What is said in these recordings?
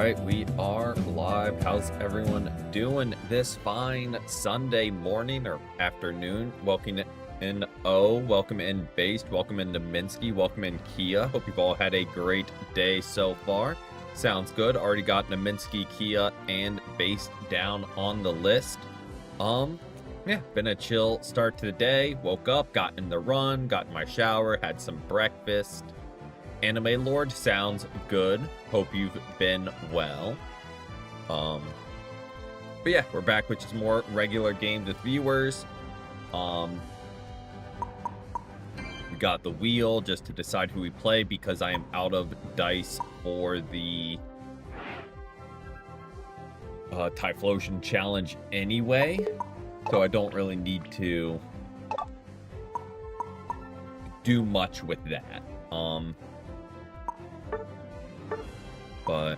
right, we are live. How's everyone doing this fine Sunday morning or afternoon? Welcome in welcome in Based, welcome in Naminsky, welcome in Kia. Hope you've all had a great day so far. Sounds good. Already got Naminsky, Kia, and Based down on the list. Yeah, been a chill start to the day. Woke up, got in the run, got in my shower, had some breakfast. Anime Lord sounds good. Hope you've been well. But yeah, we're back with just more regular games with viewers. We got the wheel just to decide who we play because I am out of dice for the Typhlosion challenge anyway. So I don't really need to do much with that. But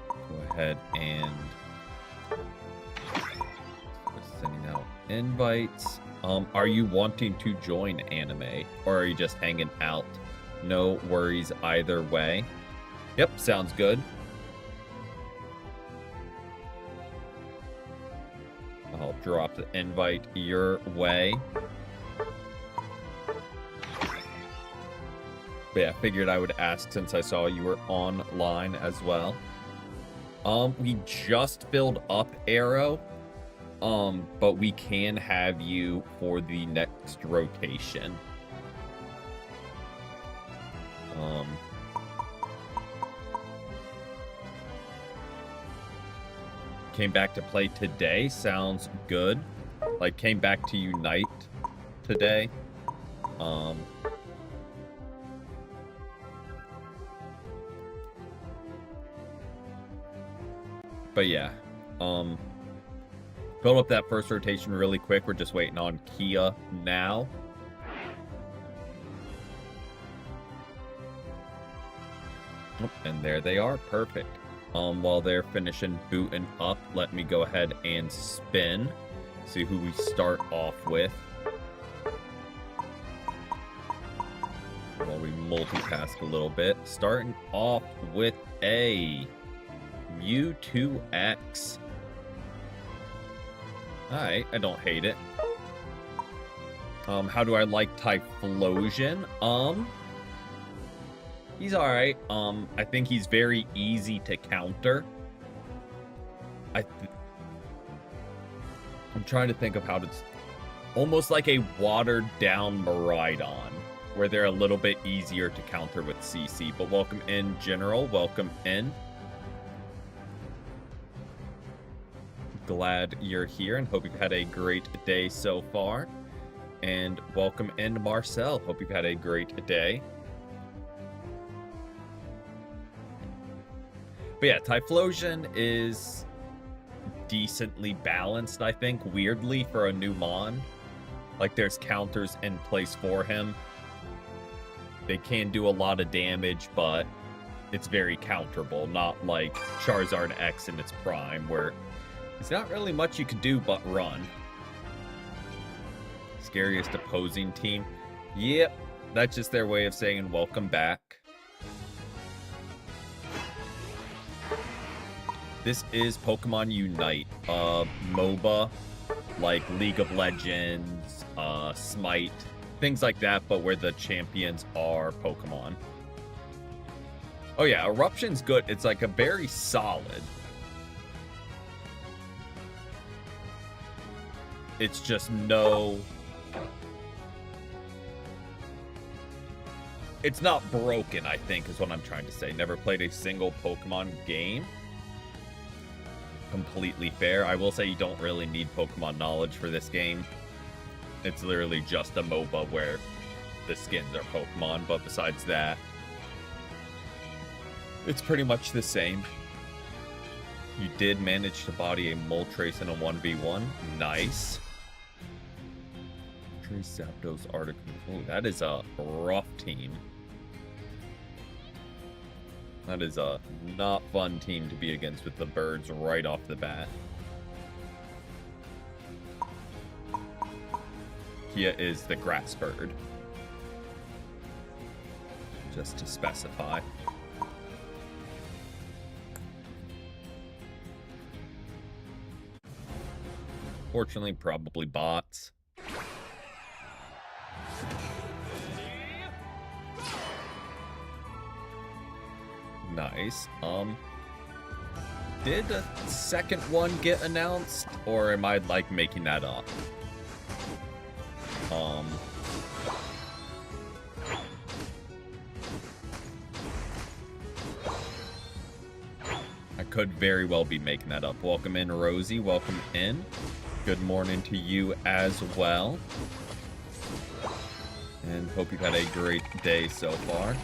go ahead and sending out invites. Are you wanting to join anime or are you just hanging out? No worries either way. Yep, sounds good. I'll drop the invite your way. But yeah, figured I would ask since I saw you were online as well. We just filled up Arrow. But we can have you for the next rotation. Came back to play today. Sounds good. Like, came back to Unite today. But yeah. Build up that first rotation really quick. We're just waiting on Kia now. And there they are. Perfect. While they're finishing booting up, let me go ahead and spin. See who we start off with. While we multitask a little bit. Starting off with a U2X. Alright, I don't hate it. How do I like Typhlosion? He's alright. I think he's very easy to counter. I'm trying to think of how to... Almost like a watered-down Miraidon, where they're a little bit easier to counter with CC. But welcome in, General. Welcome in. Glad you're here and hope you've had a great day so far. And welcome in, Marcel. Hope you've had a great day. But yeah, Typhlosion is decently balanced, I think, weirdly, for a new Mon. Like, there's counters in place for him. They can do a lot of damage, but it's very counterable, not like Charizard X in its prime, where there's not really much you can do but run. Scariest opposing team. Yep, that's just their way of saying welcome back. This is Pokemon Unite. MOBA, like League of Legends, Smite, things like that, but where the champions are Pokemon. Oh yeah, Eruption's good. It's like a very solid. It's just no... It's not broken, I think, is what I'm trying to say. Never played a single Pokemon game. Completely fair. I will say you don't really need Pokemon knowledge for this game. It's literally just a MOBA where the skins are Pokemon, but besides that, it's pretty much the same. You did manage to body a Moltres in a 1v1. Nice. Zapdos, Arctic. Ooh, that is a rough team. That is a not fun team to be against with the birds right off the bat. Kia is the grass bird. Just to specify. Unfortunately, probably bots. Nice. Did a second one get announced, or am I like making that up? I could very well be making that up. Welcome in, Rosie. Welcome in. Good morning to you as well. And hope you've had a great day so far.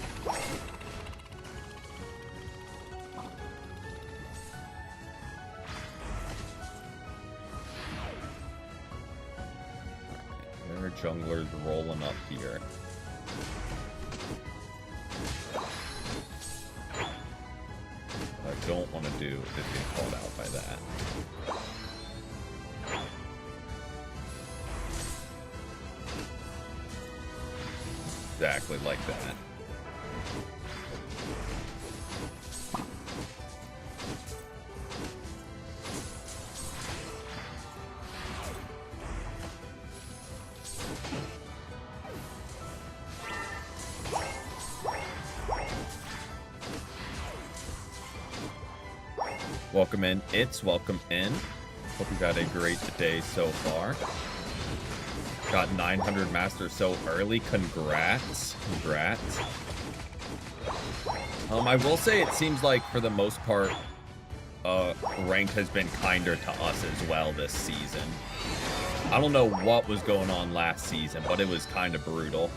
There are junglers rolling up here. What I don't want to do is get called out by that. Exactly like that. Welcome in, welcome in. Hope you had a great day so far. Got 900 masters so early. Congrats. Congrats. I will say it seems like for the most part, ranked has been kinder to us as well this season. I don't know what was going on last season, but it was kind of brutal.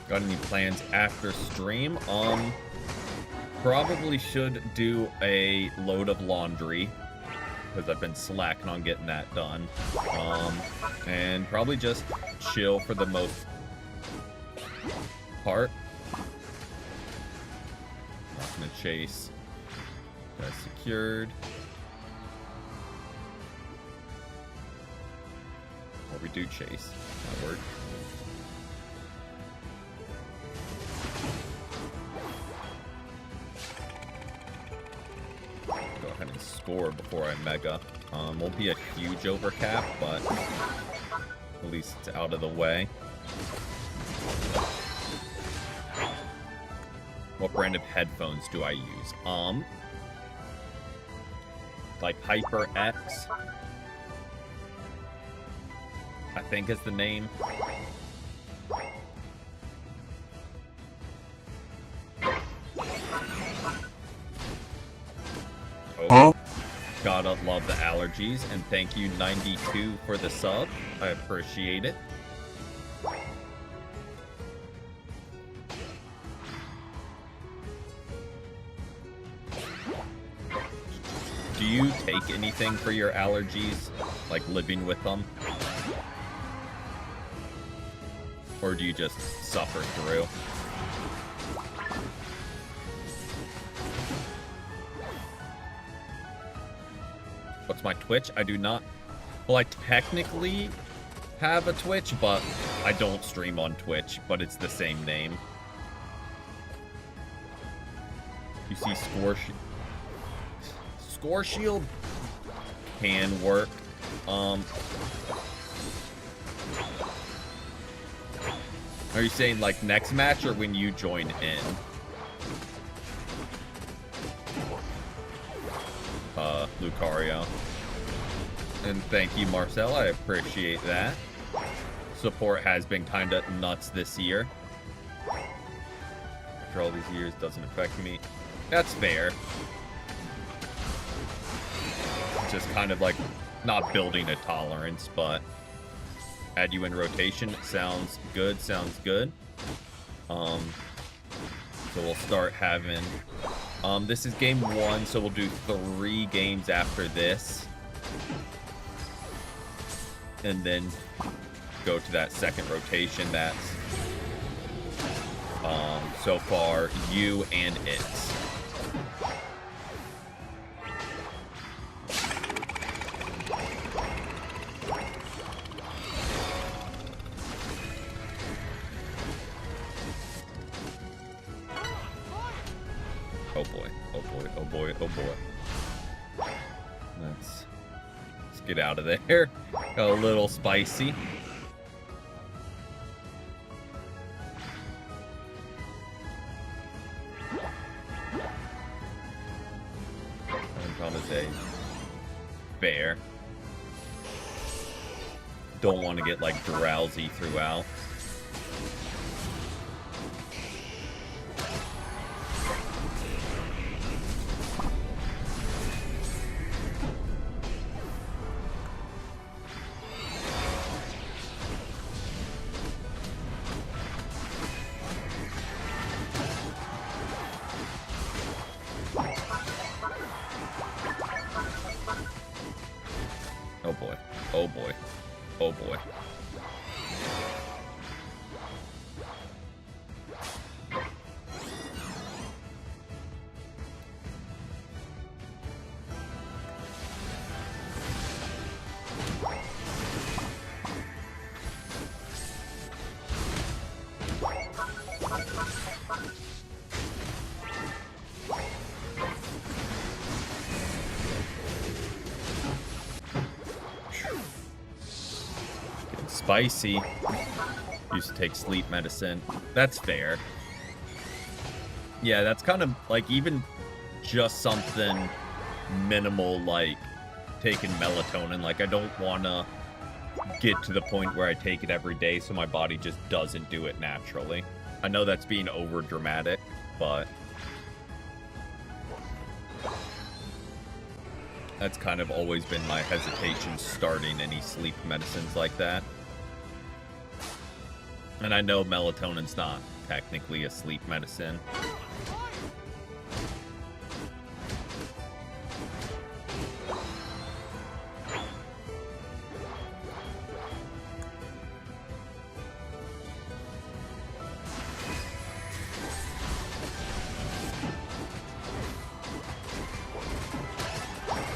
Got any plans after stream? Probably should do a load of laundry because I've been slacking on getting that done. And probably just chill for the most part. Not gonna chase. Got secured. Or we do chase. That worked. Go ahead and score before I mega. Won't be a huge overcap, but at least it's out of the way. What brand of headphones do I use? Like HyperX, I think is the name. Oh, gotta love the allergies, and thank you 92 for the sub. I appreciate it. Do you take anything for your allergies, like living with them? Or do you just suffer through? What's my Twitch? I do not... Well, I technically have a Twitch, but I don't stream on Twitch, but it's the same name. You see Score Shield can work. Are you saying like next match or when you join in? Lucario. And thank you, Marcel. I appreciate that. Support has been kind of nuts this year. After all these years, doesn't affect me. That's fair. Just kind of like not building a tolerance, but add you in rotation. Sounds good. Sounds good. So we'll start having... this is game 1, so we'll do 3 games after this. And then go to that second rotation that's so far you and it. boy. Let's get out of there. Got a little spicy. Day. Fair. Don't want to get like drowsy throughout. Oh boy. Oh boy. Oh boy. Spicy. Used to take sleep medicine. That's fair. Yeah, that's kind of like even just something minimal like taking melatonin. Like I don't want to get to the point where I take it every day so my body just doesn't do it naturally. I know that's being over dramatic, but that's kind of always been my hesitation starting any sleep medicines like that. And I know melatonin's not technically a sleep medicine.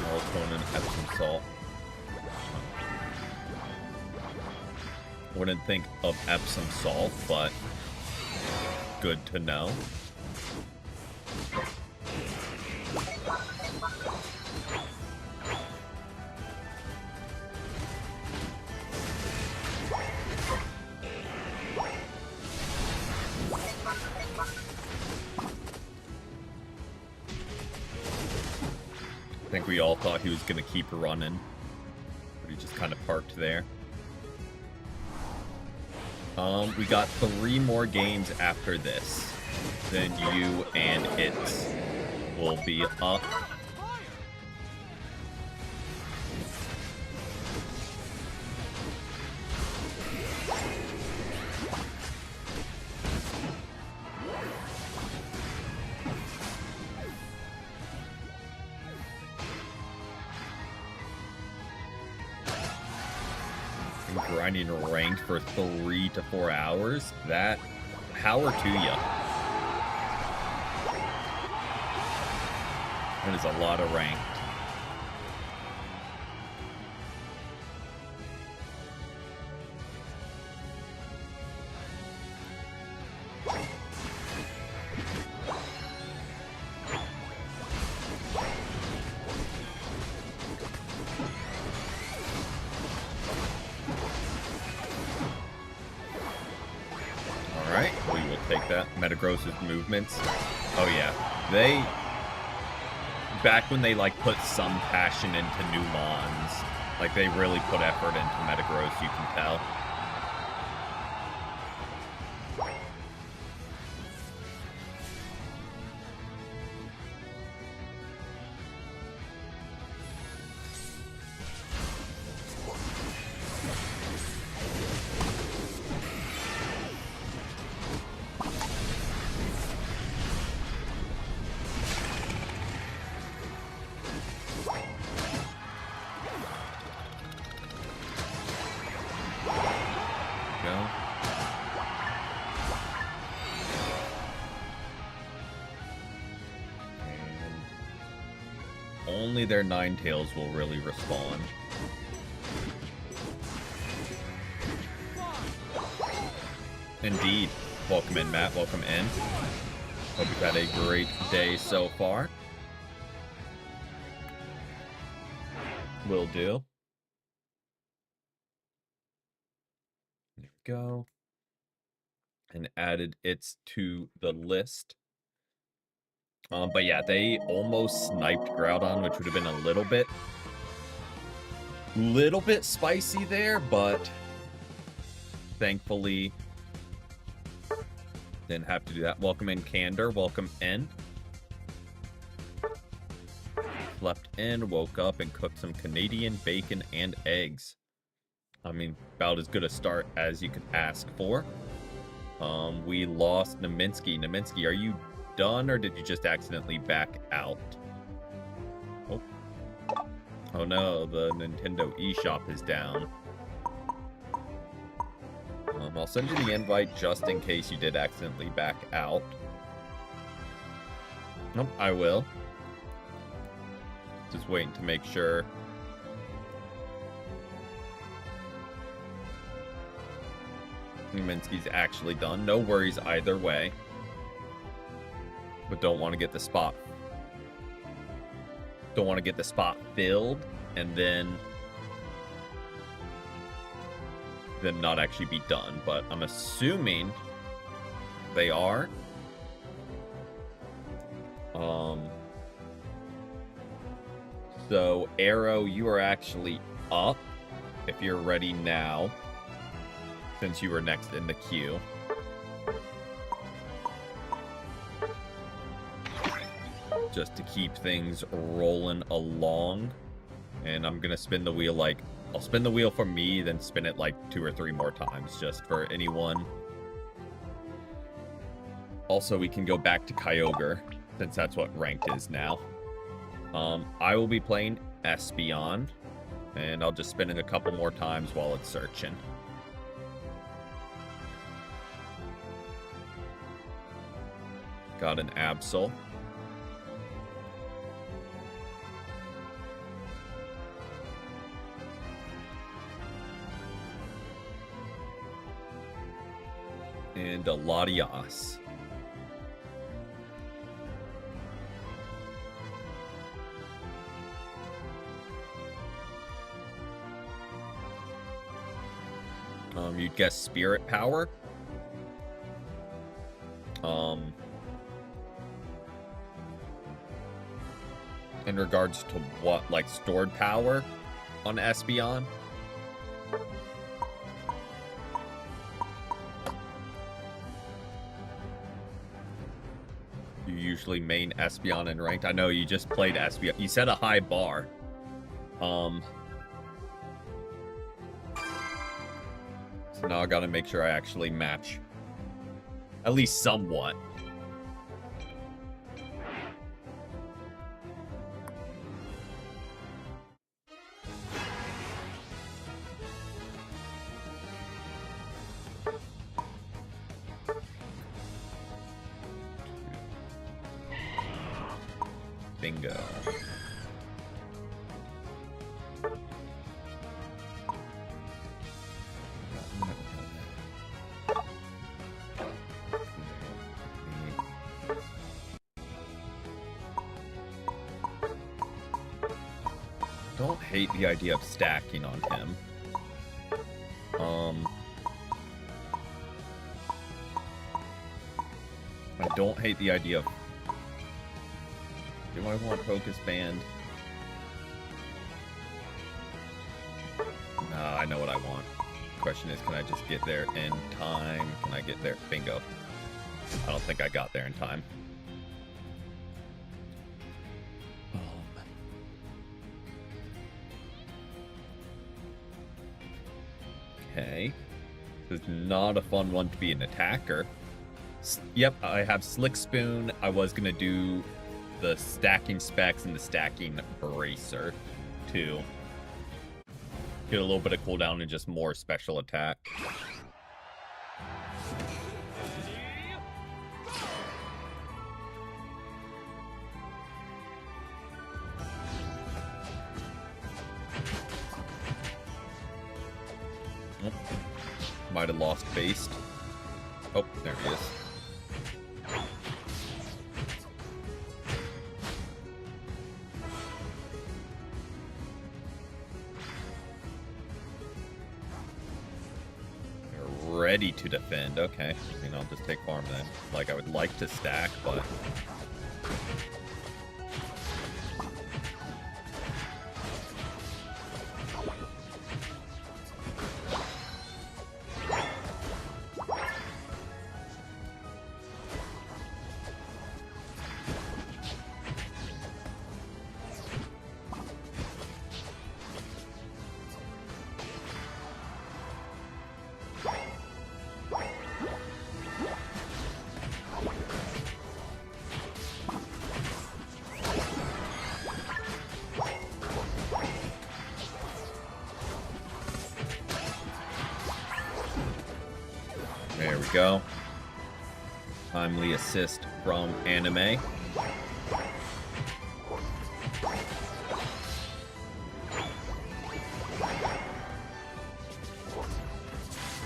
Melatonin, Epsom salt. Wouldn't think of Epsom salt, but good to know. I think we all thought he was going to keep running, but he just kind of parked there. We got 3 more games after this. Then you and it will be up. Grinding ranked for 3 to 4 hours, that power to ya. That is a lot of ranked. Metagross's movements. Oh yeah, they back when they like put some passion into new mons, like they really put effort into Metagross, you can tell. Only their Ninetales will really respond. Indeed. Welcome in, Matt. Welcome in. Hope you've had a great day so far. Will do. There we go. And added it to the list. But yeah, they almost sniped Groudon, which would have been a little bit spicy there, but thankfully didn't have to do that. Welcome in, Candor. Welcome in. Slept in, woke up, and cooked some Canadian bacon and eggs. I mean, about as good a start as you could ask for. We lost Naminsky. Naminsky, are you done, or did you just accidentally back out? Oh no, the Nintendo eShop is down. I'll send you the invite just in case you did accidentally back out. Nope, I will. Just waiting to make sure. Naminsky's actually done. No worries either way. But don't want to get the spot. Don't want to get the spot filled and then not actually be done. But I'm assuming they are. So Arrow, you are actually up if you're ready now, since you were next in the queue. Just to keep things rolling along. And I'm gonna spin the wheel I'll spin the wheel for me, then spin it like 2 or 3 more times just for anyone. Also, we can go back to Kyogre, since that's what ranked is now. I will be playing Espeon, and I'll just spin it a couple more times while it's searching. Got an Absol. And a Latias. You'd guess Spirit Power. In regards to what, like stored power on Espeon? You usually main Espeon in ranked. I know you just played Espeon. You set a high bar. So now I gotta make sure I actually match. At least somewhat. Bingo. Don't hate the idea of stacking on him. I don't hate the idea of... Do I want Focus Band? No, I know what I want. Question is, can I just get there in time? Can I get there? Bingo. I don't think I got there in time. Okay. This is not a fun one to be an attacker. Yep, I have Slick Spoon. I was going to do the stacking specs and the stacking bracer too. Get a little bit of cooldown and just more special attack. Oh, might have lost based. Oh, there he is. ready to defend. Okay. I mean, I'll just take farm then. Like, I would like to stack, but... There we go. Timely assist from Anime.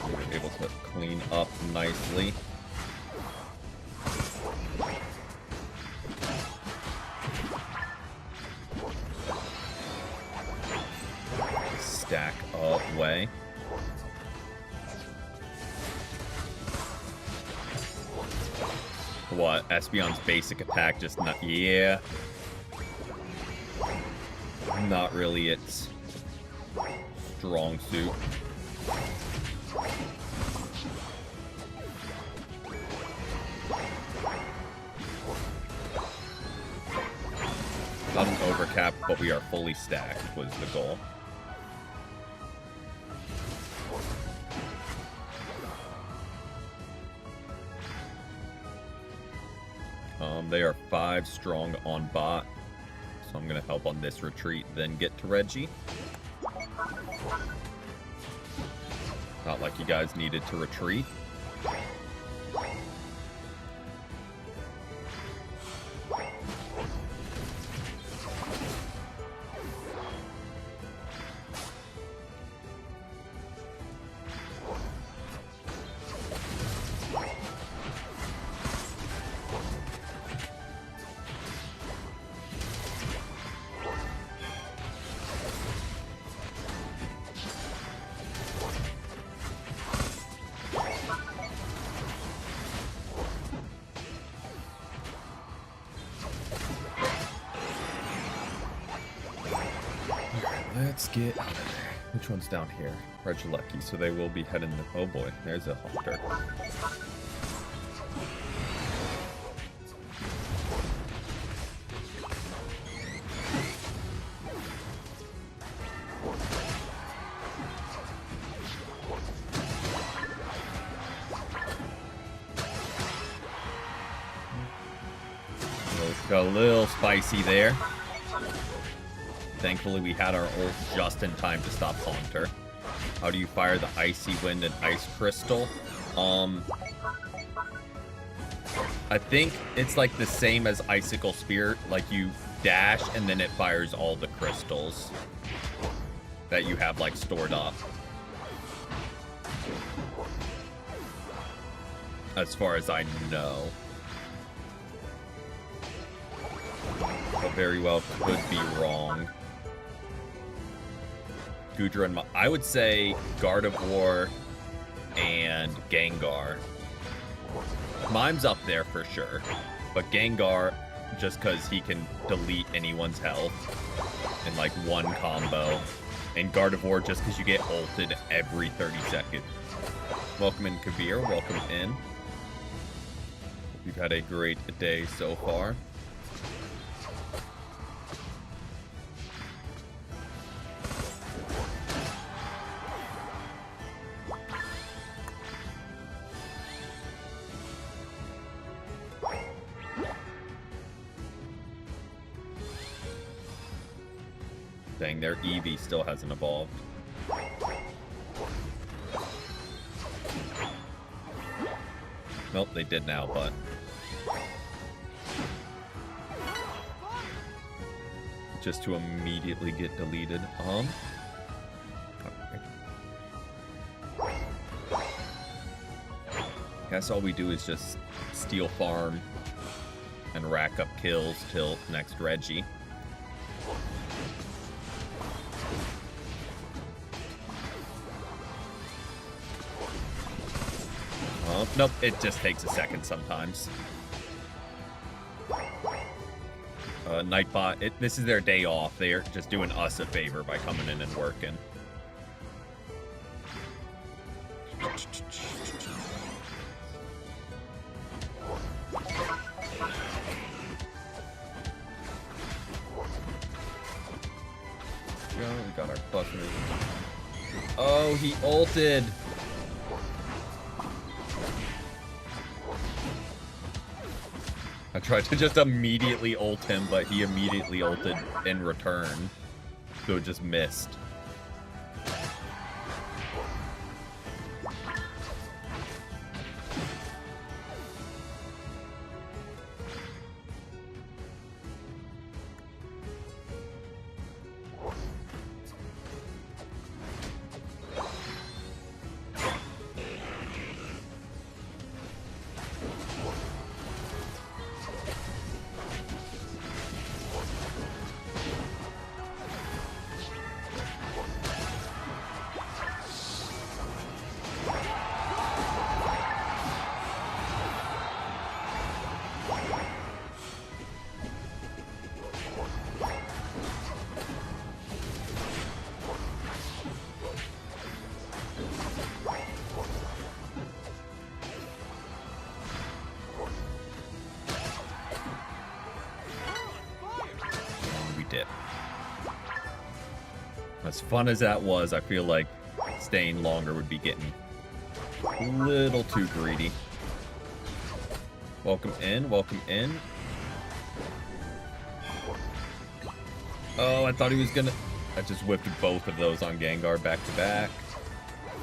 We're able to clean up nicely. Stack away. What? Espeon's basic attack just not... Yeah. Not really its strong suit. Not an overcap, but we are fully stacked was the goal. They are 5 strong on bot, so I'm going to help on this retreat, then get to Reggie. Not like you guys needed to retreat. Let's get out of there. Which one's down here? Regilecki, so they will be heading to... Oh boy, there's a hunter. Got a little spicy there. Thankfully, we had our ult just in time to stop Haunter. How do you fire the Icy Wind and Ice Crystal? I think it's like the same as Icicle Spear. Like, you dash, and then it fires all the crystals that you have, like, stored up. As far as I know. But very well could be wrong. Gudra and I would say Gardevoir and Gengar. Mime's up there for sure, but Gengar just because he can delete anyone's health in like one combo, and Gardevoir just because you get ulted every 30 seconds. Welcome in, Kabir. Welcome in. Hope you've had a great day so far. Dang, their Eevee still hasn't evolved. Nope, they did now, but... just to immediately get deleted. Okay. Guess all we do is just steal farm and rack up kills till next Reggie. Nope, it just takes a second sometimes. Nightbot, this is their day off. They're just doing us a favor by coming in and working. We got our plus move. Oh, he ulted. I tried to just immediately ult him, but he immediately ulted in return. So it just missed. As fun as that was, I feel like staying longer would be getting a little too greedy. Welcome in, welcome in. Oh, I thought he was gonna... I just whipped both of those on Gengar back to back.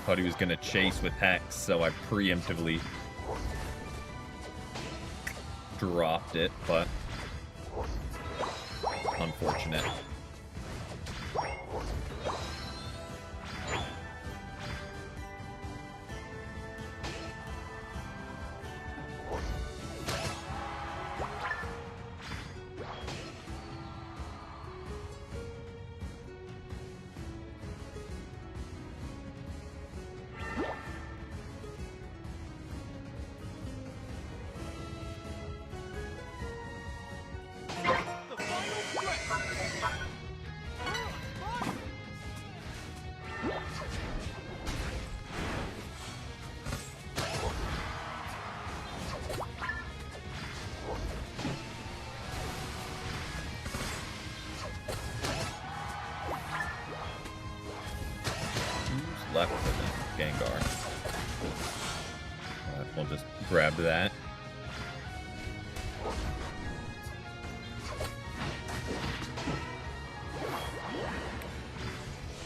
Thought he was gonna chase with Hex, so I preemptively dropped it, but unfortunate. Left for the Gengar. We'll just grab that.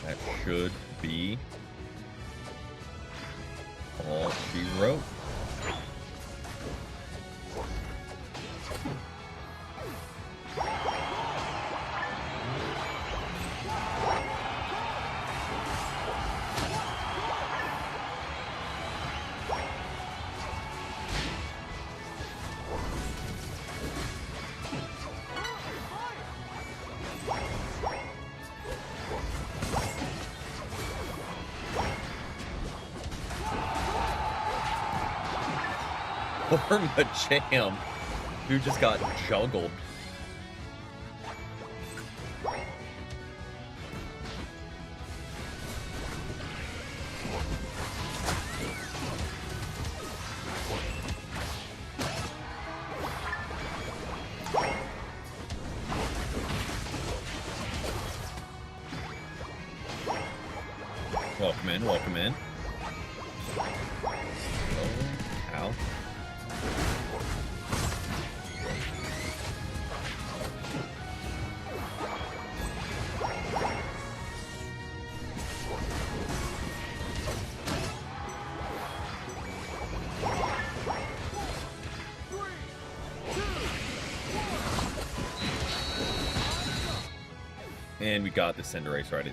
That should be all she wrote. Poor Machamp, who just got juggled. Welcome in, welcome in. Oh, ow. And we got the Cinderace right.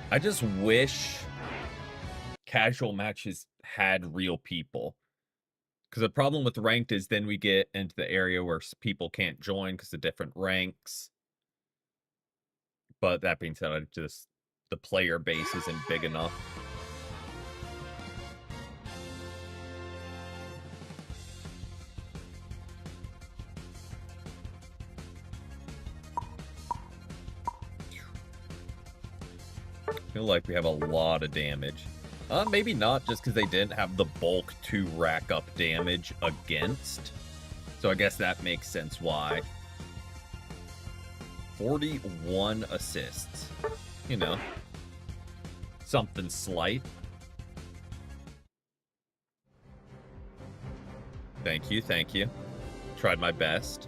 I just wish casual matches had real people. Because the problem with ranked is then we get into the area where people can't join because of different ranks. But that being said, the player base isn't big enough. feel like we have a lot of damage. Maybe not, just because they didn't have the bulk to rack up damage against. So I guess that makes sense why. 41 assists. You know, something slight. Thank you, thank you. Tried my best.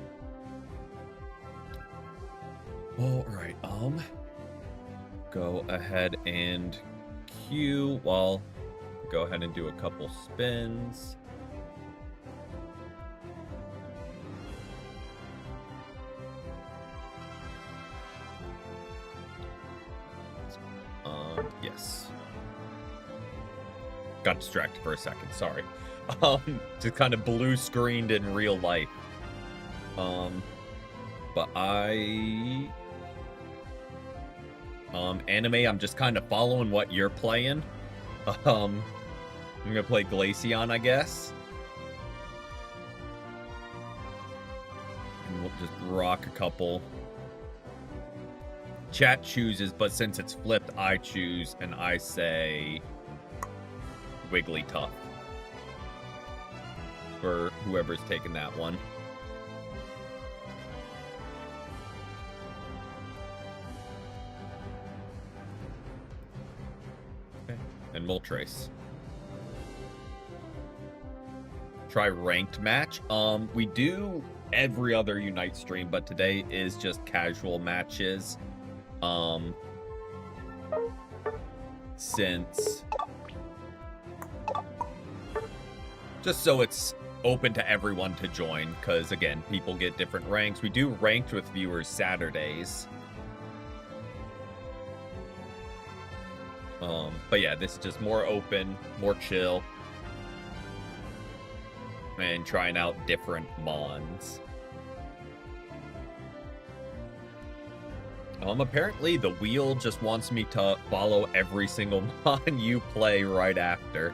All right, go ahead and queue while go ahead and do a couple spins. Yes. Got distracted for a second, sorry. Just kind of blue screened in real life. But anime, I'm just kind of following what you're playing. I'm gonna play Glaceon, I guess. And we'll just rock a couple. Chat chooses, but since it's flipped, I choose, and I say Wigglytuff for whoever's taking that one. Okay, and Moltres. Try ranked match. We do every other Unite stream, but today is just casual matches. Since just so it's open to everyone to join, because again, people get different ranks. We do ranked with viewers Saturdays. But yeah, this is just more open, more chill, and trying out different mons. Apparently the wheel just wants me to follow every single mon you play right after.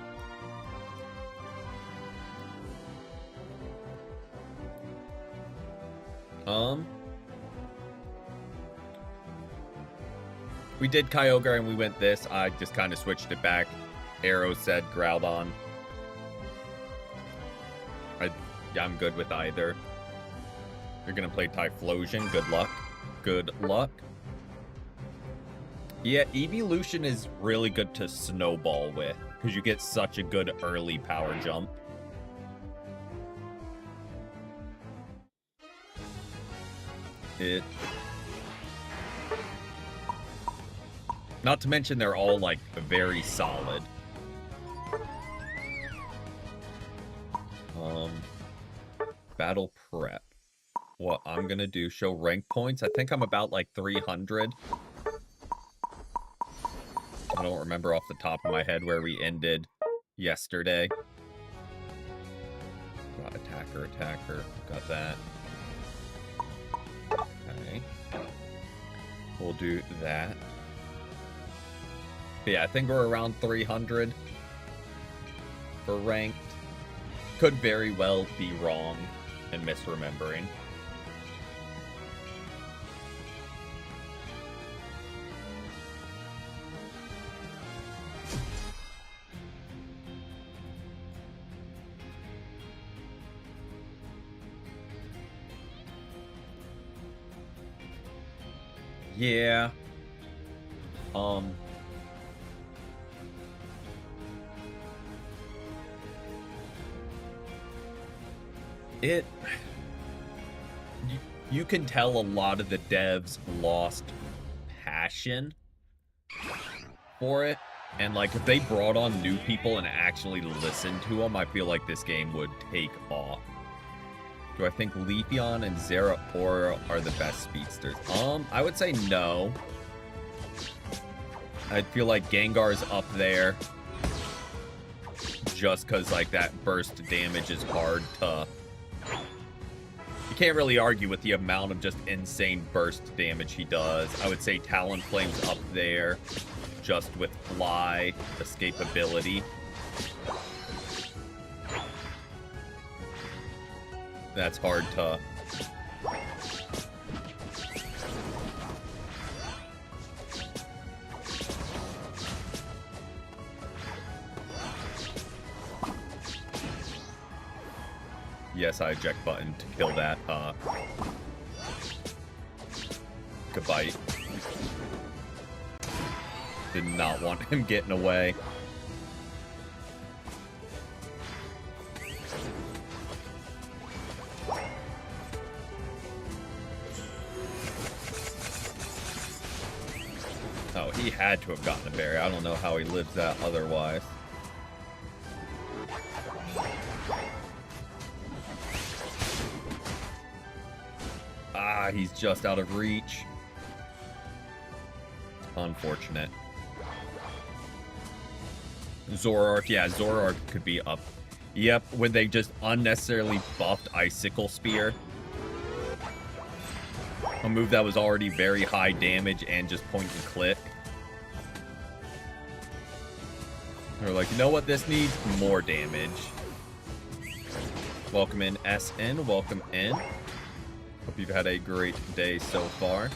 We did Kyogre and we went this. I just kind of switched it back. Arrow said Groudon. Yeah, I'm good with either. You're gonna play Typhlosion. Good luck. Good luck. Yeah, Evolution is really good to snowball with, because you get such a good early power jump. Not to mention they're all, like, very solid. Battle prep. What I'm gonna do, show rank points. I think I'm about, like, 300. I don't remember off the top of my head where we ended yesterday. Got attacker. Got that. Okay. We'll do that. But yeah, I think we're around 300 for ranked. Could very well be wrong and misremembering. Yeah. You can tell a lot of the devs lost passion for it. And, like, if they brought on new people and actually listened to them, I feel like this game would take off. Do I think Leafeon and Zeraora are the best speedsters? I would say no. I feel like Gengar's up there. Just because, like, that burst damage is hard to... You can't really argue with the amount of just insane burst damage he does. I would say Talonflame's up there. Just with fly, escapability. That's hard to... Yes, I eject button to kill that, Gabite. Did not want him getting away. Oh, he had to have gotten a berry. I don't know how he lives that otherwise. Ah, he's just out of reach. Unfortunate. Zoroark, yeah, Zoroark could be up. Yep, when they just unnecessarily buffed Icicle Spear. A move that was already very high damage and just point and click. They're like, you know what this needs? More damage. Welcome in, SN. Welcome in. Hope you've had a great day so far.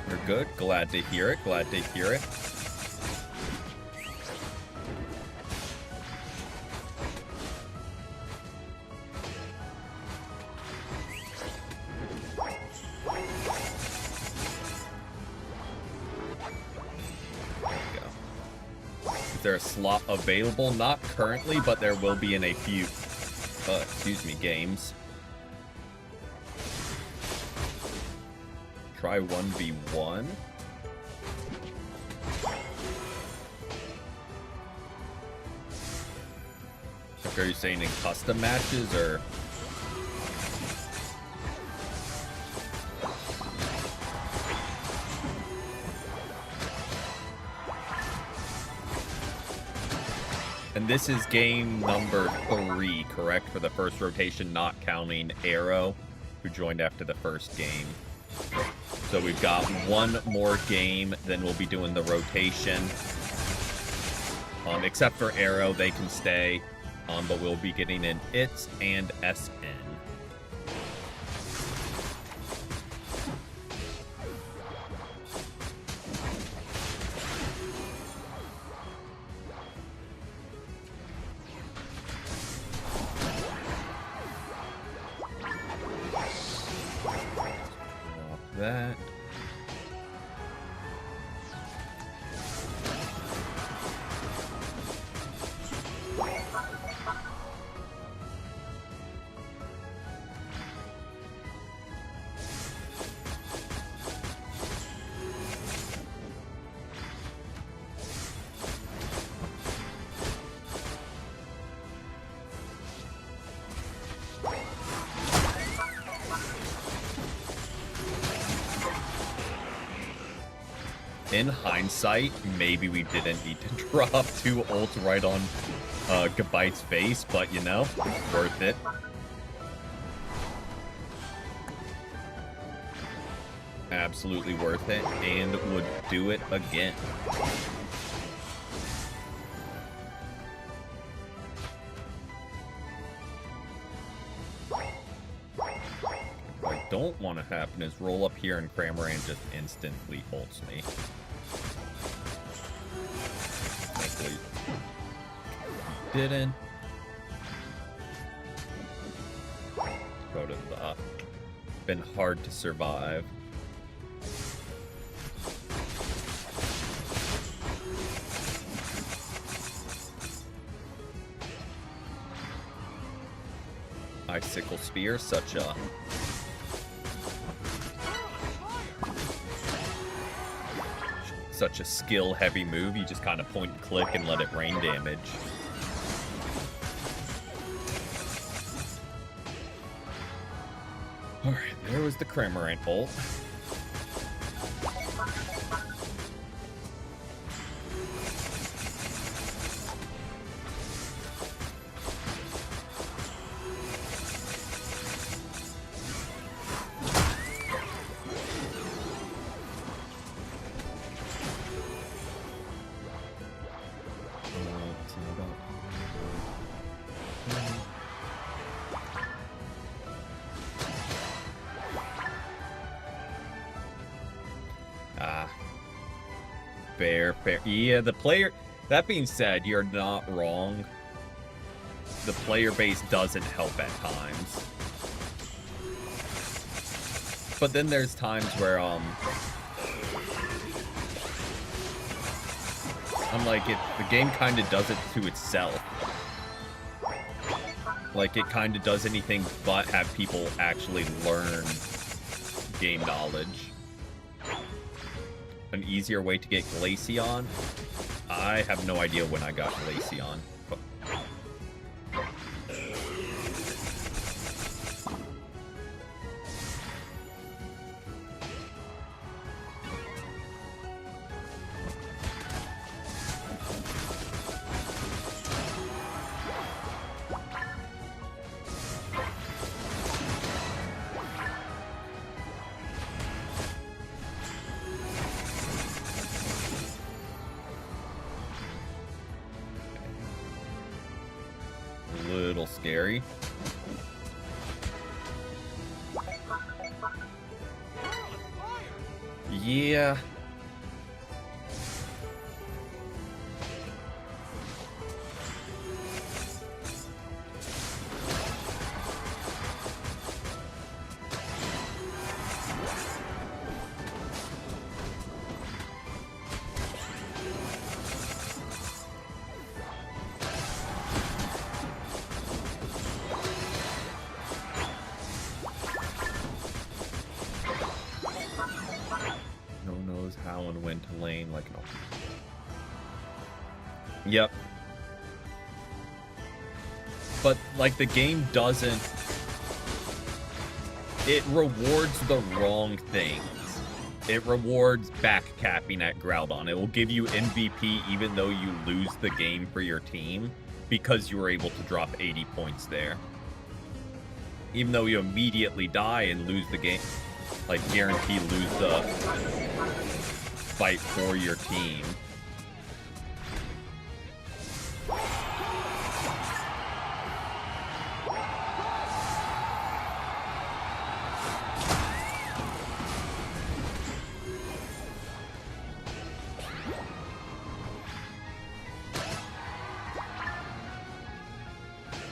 You're good. Glad to hear it. Glad to hear it. Is there a slot available? Not currently, but there will be in a few, excuse me, games. Try 1v1. Like, are you saying in custom matches, or? And this is game number 3, correct? For the first rotation, not counting Arrow, who joined after the first game. So we've got one more game, then we'll be doing the rotation. Except for Arrow, they can stay. But we'll be getting in ITS and SN. That. In hindsight, maybe we didn't need to drop 2 ults right on Gabite's face, but you know, worth it. Absolutely worth it, and would do it again. What I don't want to happen is roll up here and Cramorant just instantly ults me. Hopefully didn't. Would have been hard to survive. Icicle Spear, such a skill heavy move. You just kind of point and click and let it rain damage. Alright, there was the Cramorant ult. Fair, fair. Yeah, the player... That being said, you're not wrong. The player base doesn't help at times. But then there's times where, I'm like, the game kind of does it to itself. Like, it kind of does anything but have people actually learn game knowledge. An easier way to get Glaceon? I have no idea when I got Glaceon. But... little scary. Yeah. How and when to lane, like, no. Yep. But, like, the game doesn't... It rewards the wrong things. It rewards backcapping at Groudon. It will give you MVP even though you lose the game for your team, because you were able to drop 80 points there. Even though you immediately die and lose the game. Like, guarantee lose the fight for your team.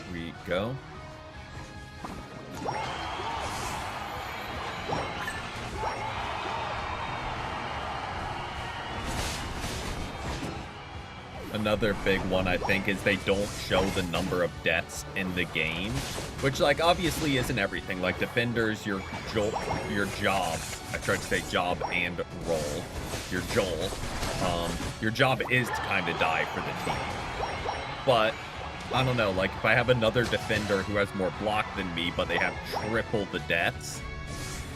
Here we go. Another big one, I think, is they don't show the number of deaths in the game, which, like, obviously isn't everything. Like, defenders, your job, I tried to say job and role, your job is to kind of die for the team. But, I don't know, like, if I have another defender who has more block than me, but they have triple the deaths,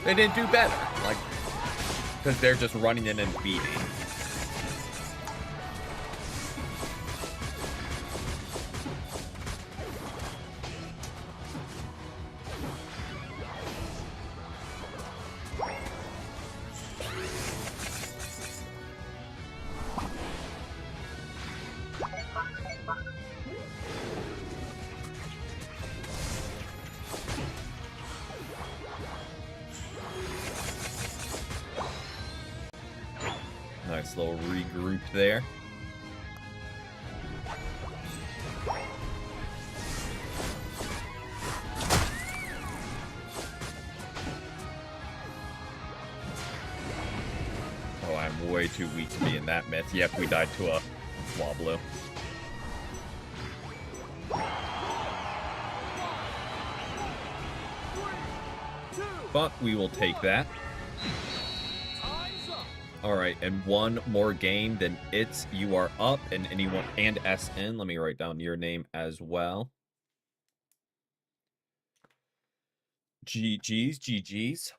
they didn't do better, like, because they're just running in and beating. Nice little regroup there. Oh, I'm way too weak to be in that mess. Yep, we died to a Swablu. But we will take that. Alright, and one more game, then it's you are up, and anyone, and SN. Let me write down your name as well. GG's, GG's.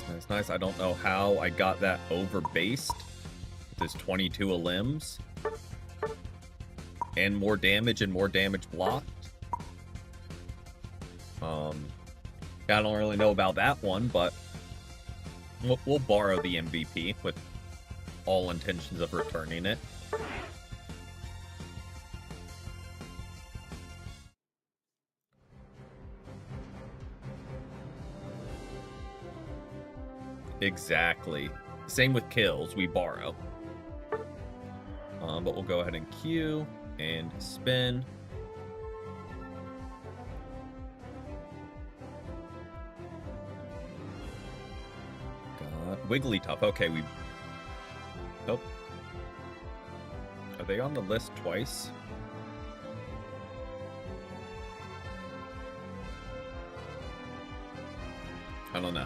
Nice, nice. I don't know how I got that over-based. This 22 limbs. And more damage blocked. I don't really know about that one, but we'll borrow the MVP with all intentions of returning it. Exactly. Same with kills, we borrow. But we'll go ahead and queue and spin. Got Wigglytuff. Okay, we... Nope. Are they on the list twice? I don't know.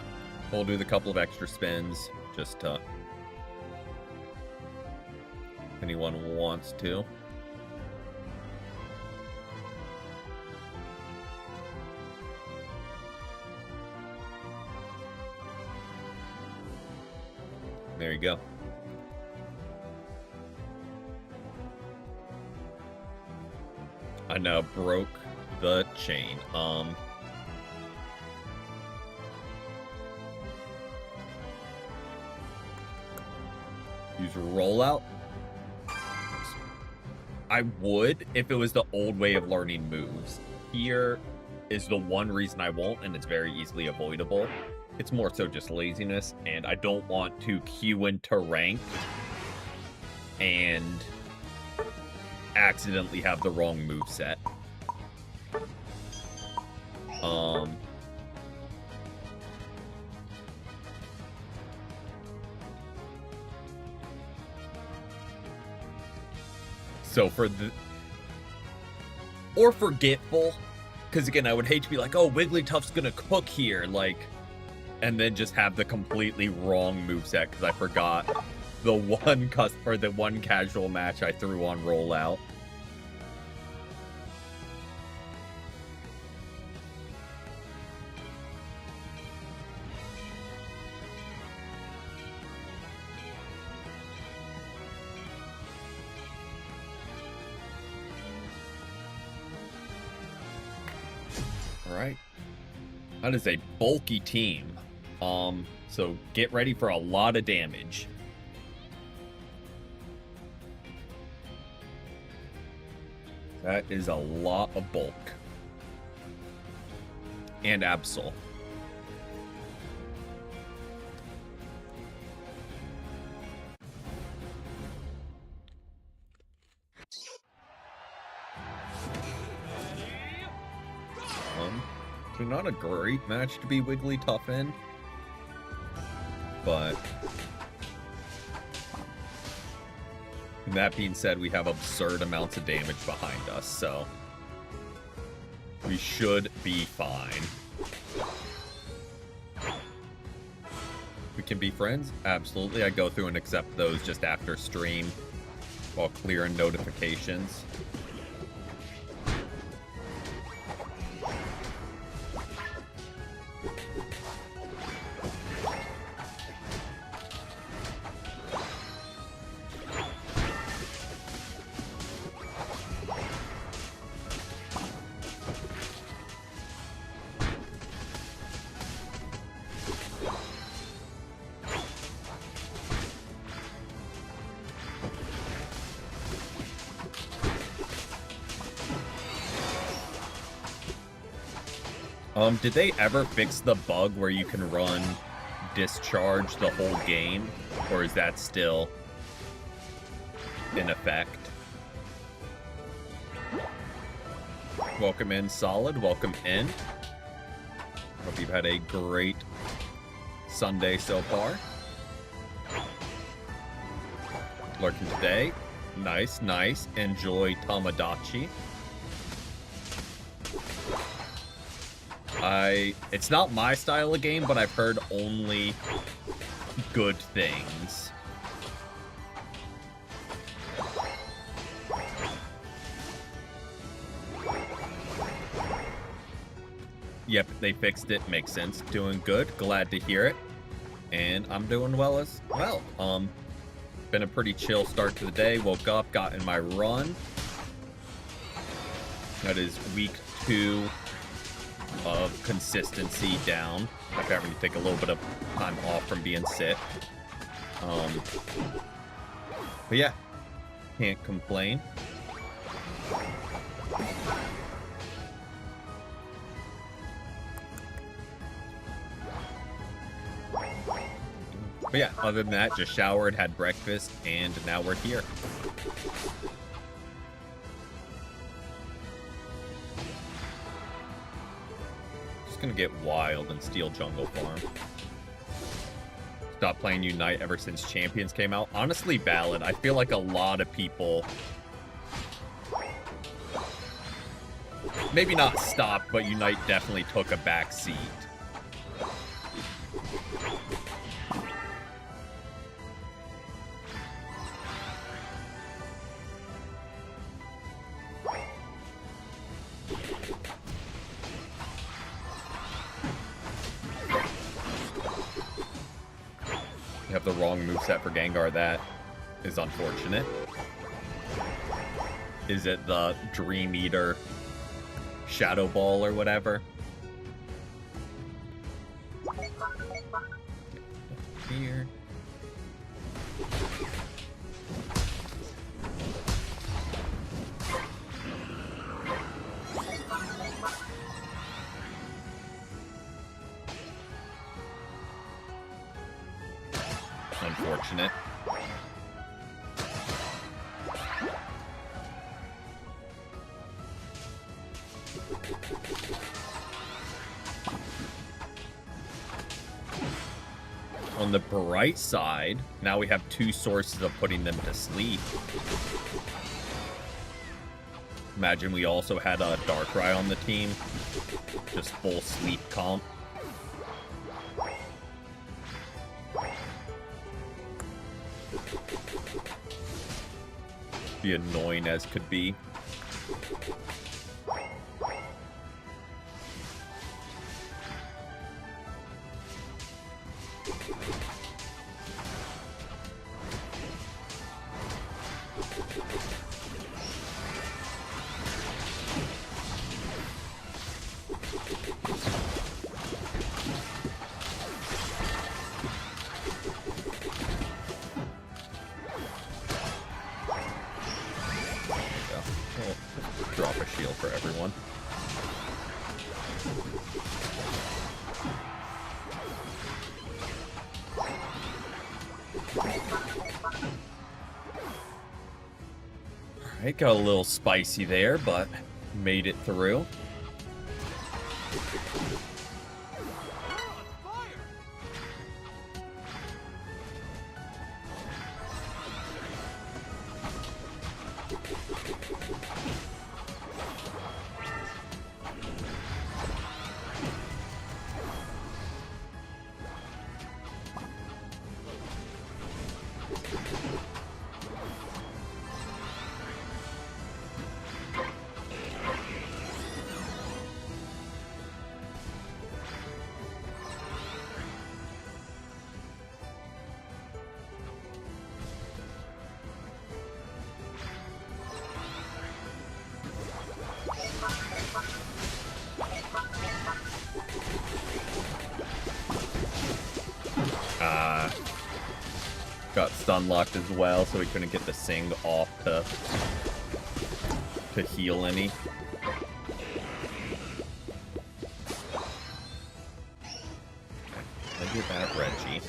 We'll do the couple of extra spins just to... if anyone wants to. There you go. I know, broke the chain. Use rollout. I would if it was the old way of learning moves. Here is the one reason I won't, and it's very easily avoidable. It's more so just laziness, and I don't want to queue into rank and accidentally have the wrong moveset. So for the... or forgetful, because again, I would hate to be like, oh, Wigglytuff's gonna cook here, like, and then just have the completely wrong moveset because I forgot the one casual match I threw on rollout. All right. That is a bulky team. So get ready for a lot of damage. That is a lot of bulk. And Absol. So not a great match to be Wigglytuff in, but that being said, we have absurd amounts of damage behind us, so we should be fine. We can be friends? Absolutely. I go through and accept those just after stream while clearing notifications. Did they ever fix the bug where you can run discharge the whole game? Or is that still in effect? Welcome in, Solid. Welcome in. Hope you've had a great Sunday so far. Lurking today. Nice, nice. Enjoy Tamagotchi. It's not my style of game, but I've heard only good things. Yep, they fixed it. Makes sense. Doing good. Glad to hear it. And I'm doing well as well. Been a pretty chill start to the day. Woke up, got in my run. That is week 2 of consistency down after having to take a little bit of time off from being sick. But yeah, can't complain. But yeah, other than that, just showered, had breakfast, and now we're here. Just gonna get wild and steal Jungle Farm. Stopped playing Unite ever since Champions came out. Honestly, valid. I feel like a lot of people... maybe not stopped, but Unite definitely took a back seat. You have the wrong moveset for Gengar. That is unfortunate. Is it the Dream Eater Shadow Ball or whatever? Here. Unfortunate. On the bright side, now we have two sources of putting them to sleep. Imagine we also had a Darkrai on the team. Just full sleep comp. Be annoying as could be. Drop a shield for everyone. Alright, got a little spicy there, but made it through. Got stun locked as well, so we couldn't get the Sing off to heal any. I get that Reggie.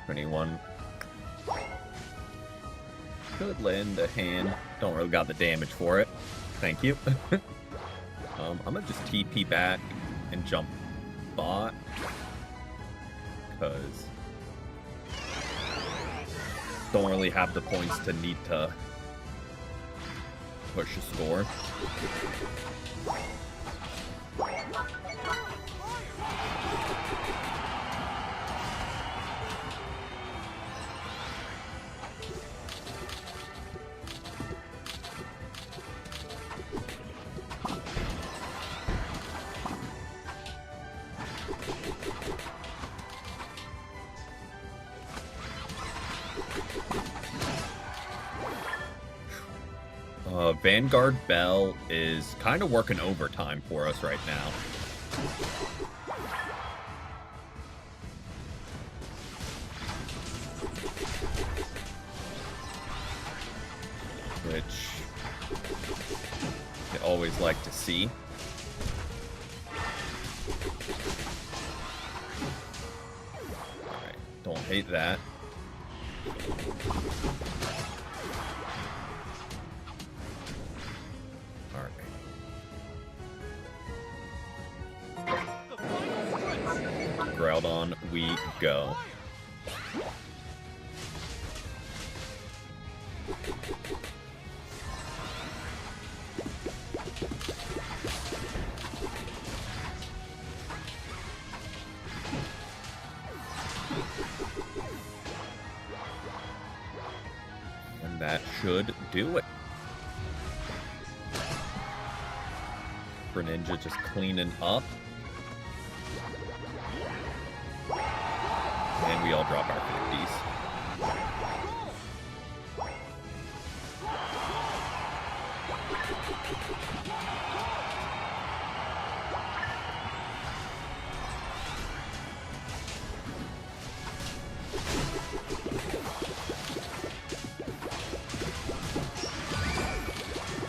Anyone could lend a hand. Don't really got the damage for it. Thank you. I'm gonna just TP back and jump bot, because don't really have the points to need to push a score. Vanguard Bell is kind of working overtime for us right now. Which I always like to see. Alright, don't hate that. Groudon we go. And that should do it. Greninja just cleaning up. And we all drop our 50s.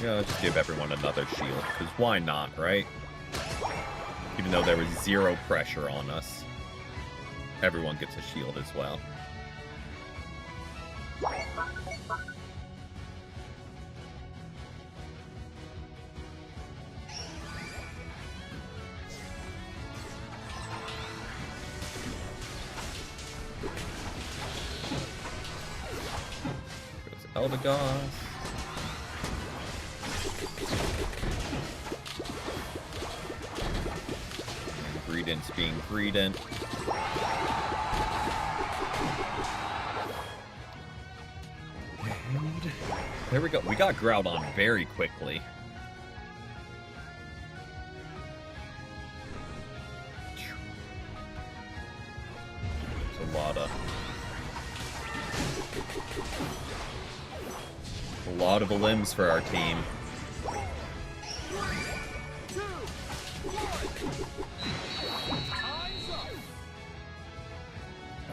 Yeah, let's just give everyone another shield, because why not, right? Even though there was zero pressure on us. Everyone gets a shield as well. Goes Eldegoss. And Greedent's being Greedent. There we go. We got Groudon very quickly. There's a lot of limbs for our team.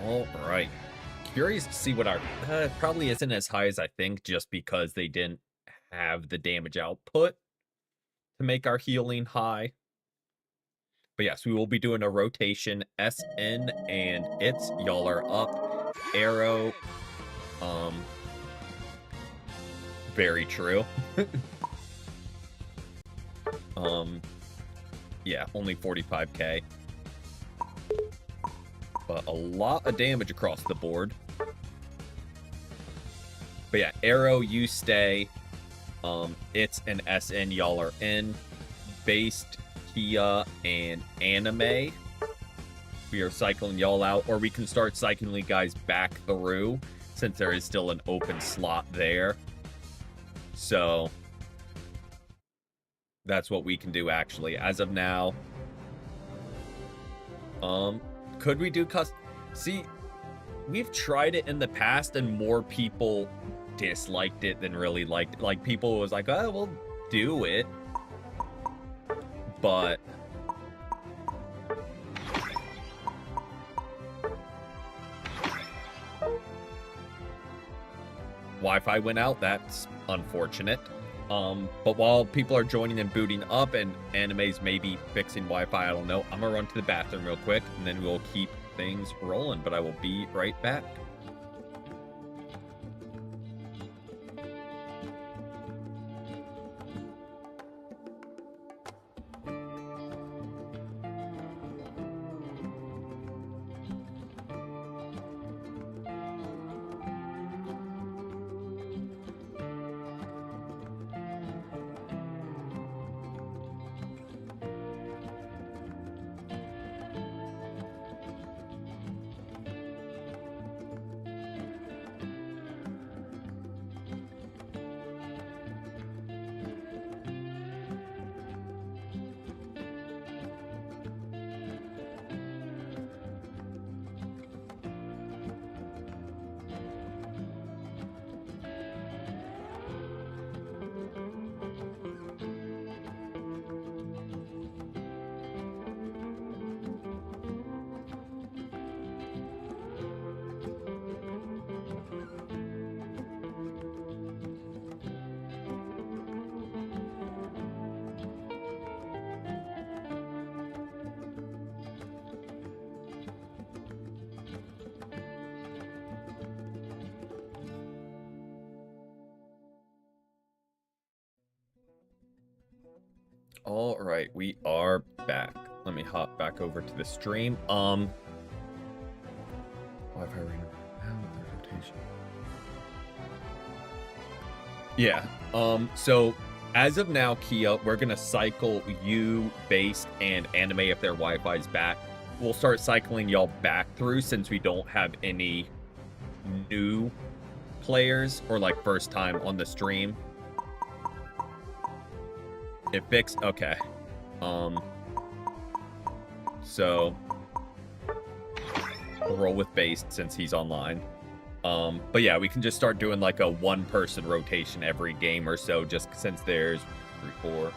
All right. Curious to see what our probably isn't as high as I think, just because they didn't have the damage output to make our healing high. But yes, we will be doing a rotation SN and it's y'all are up. Arrow. Very true. Yeah, only 45k. But a lot of damage across the board. But yeah, Arrow, you stay. It's an SN, y'all are in. Based, Kia, and Anime. We are cycling y'all out, or we can start cycling guys back through, since there is still an open slot there. So, that's what we can do, actually. As of now, could we do custom? See, we've tried it in the past, and more people disliked it than really liked it. Like, people was like, oh, we'll do it. But Wi-Fi went out. That's unfortunate. But while people are joining and booting up, and Anime's maybe fixing Wi-Fi, I don't know, I'm gonna run to the bathroom real quick, and then we'll keep things rolling. But I will be right back. All right, we are back. Let me hop back over to the stream. Wi-Fi rotation. Yeah. So as of now, Kia, we're gonna cycle you, Based, and Anime if their Wi-Fi's back. We'll start cycling y'all back through since we don't have any new players or like first time on the stream. It fixed. Okay. So we'll roll with Based since he's online. But yeah, we can just start doing like a one-person rotation every game or so, just since there's 3, 4.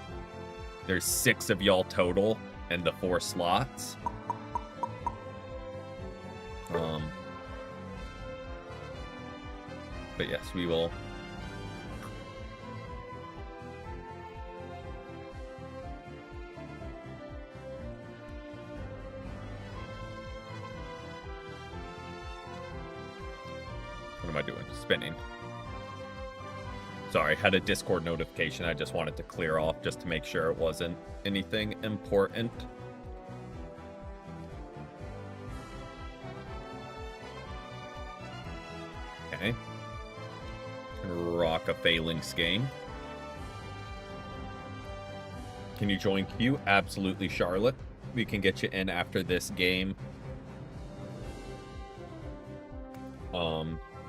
There's 6 of y'all total and the 4 slots. But yes, we will. What am I doing? Spinning. Sorry, had a Discord notification I just wanted to clear off just to make sure it wasn't anything important. Okay. Rock a Phalanx game. Can you join Q? Absolutely, Charlotte. We can get you in after this game.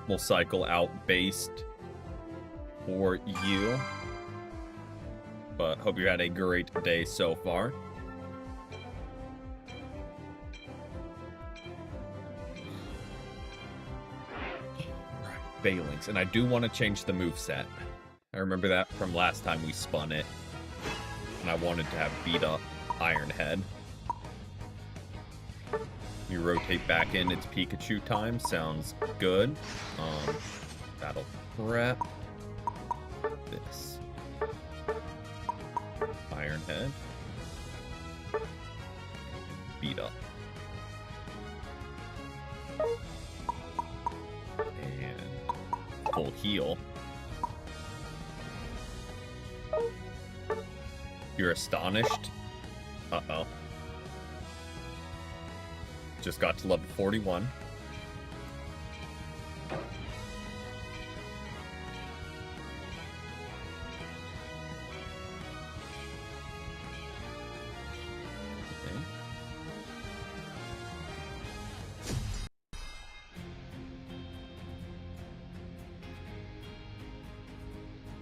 We'll cycle out Based for you. But hope you had a great day so far. Phalanx, and I do want to change the moveset. I remember that from last time we spun it. And I wanted to have beat up Iron Head. You rotate back in, it's Pikachu time. Sounds good. Battle prep. This. Iron Head. Beat up. And full heal. You're astonished? Uh-oh. Just got to level 41. Okay.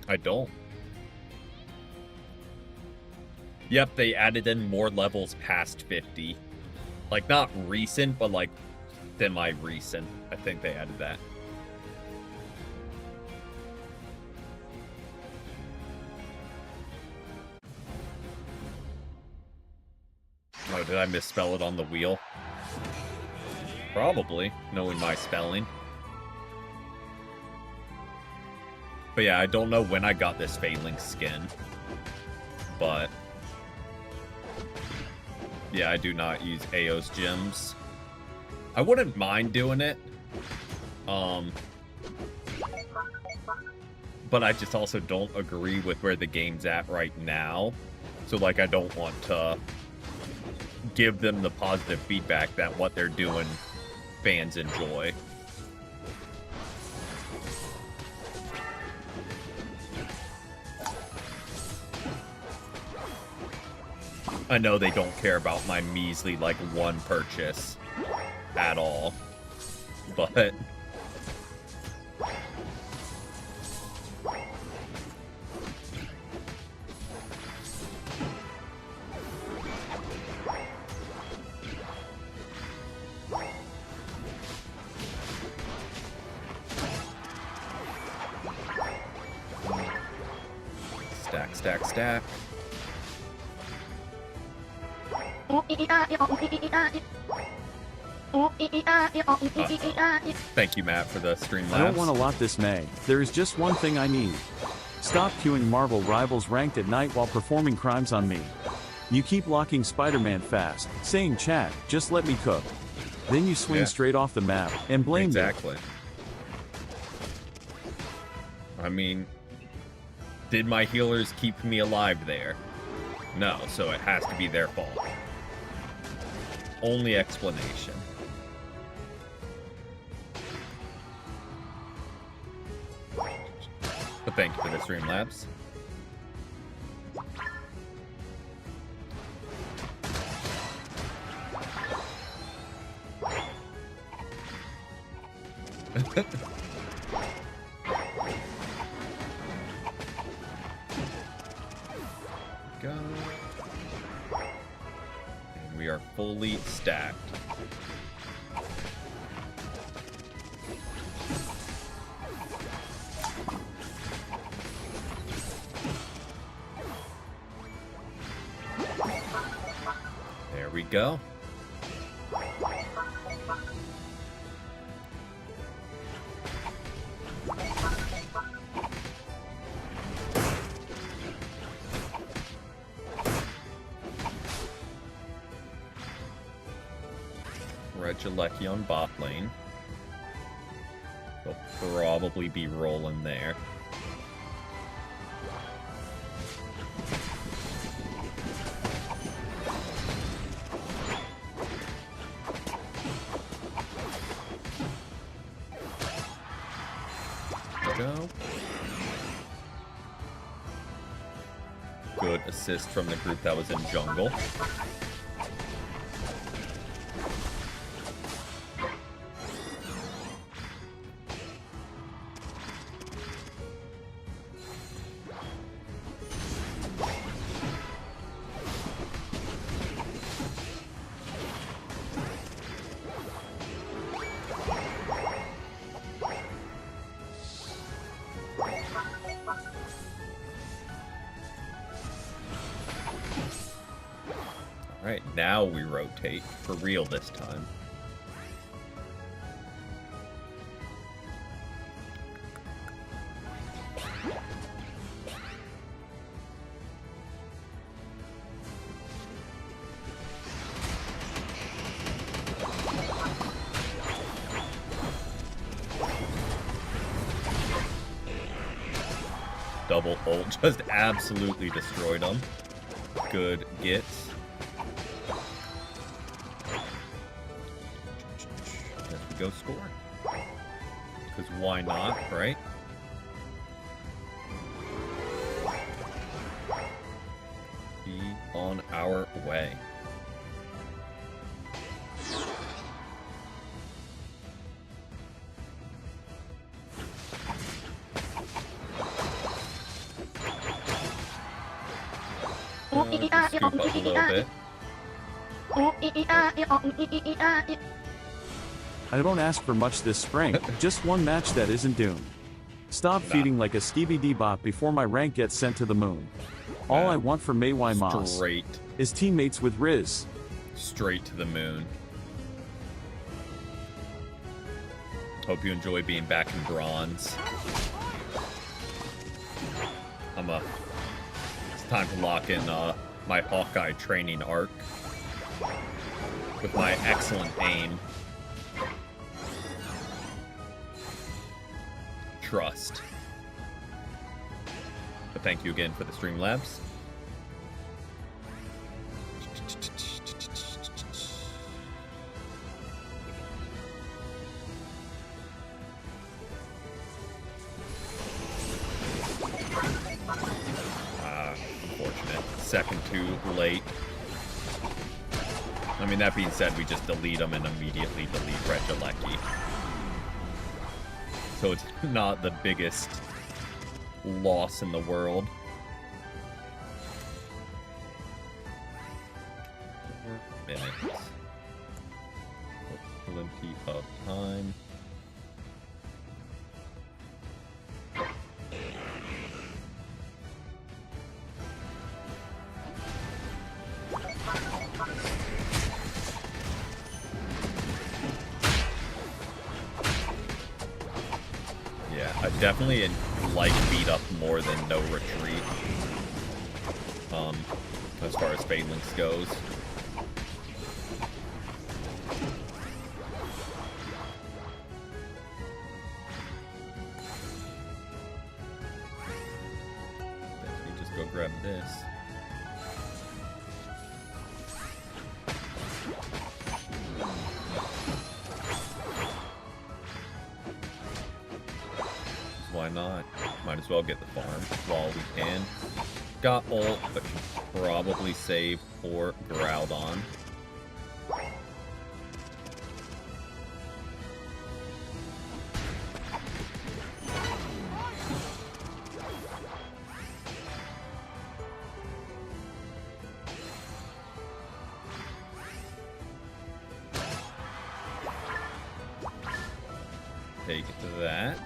I don't. Yep, they added in more levels past 50. Like, not recent, but, like, semi-recent. I think they added that. Oh, did I misspell it on the wheel? Probably, knowing my spelling. But yeah, I don't know when I got this Phalanx skin. But yeah, I do not use Ao's gems. I wouldn't mind doing it. But I just also don't agree with where the game's at right now. So, like, I don't want to give them the positive feedback that what they're doing fans enjoy. I know they don't care about my measly, like, 1 purchase at all, but stack, stack, stack. Thank you, Matt, for the stream laughs. I don't want a lot this May. There is just one thing I need. Stop queuing Marvel Rivals ranked at night while performing crimes on me. You keep locking Spider-Man fast, saying chat, just let me cook. Then you swing straight off the map and blame me. Exactly. I mean, did my healers keep me alive there? No, so it has to be their fault. Only explanation. But thank you for the Streamlabs. Go. And we are fully stacked. There we go. Regilecki on bot lane. They'll probably be rolling there. Go. Good assist from the group that was in jungle. Alright, now we rotate, for real this time. Double ult, just absolutely destroyed them. Good gets. Go score. Because why not, right? Be on our way. Scoop up a little bit. I don't ask for much this spring, just one match that isn't doomed. Stop feeding like a Stevie D bot before my rank gets sent to the moon. All I want for Maywai Moss is teammates with Riz. Straight to the moon. Hope you enjoy being back in bronze. It's time to lock in my Hawkeye training arc with my excellent aim. Trust. But thank you again for the Streamlabs. Unfortunate. Second too late. I mean, that being said, we just delete them and immediately delete Regilecki. So it's not the biggest loss in the world. 4 minutes. Plenty of time. I definitely like beat up more than no retreat. As far as Phalanx goes. Guess we just go grab this. why not? Might as well get the farm while we can. Got ult, but should probably save for Groudon. Take that.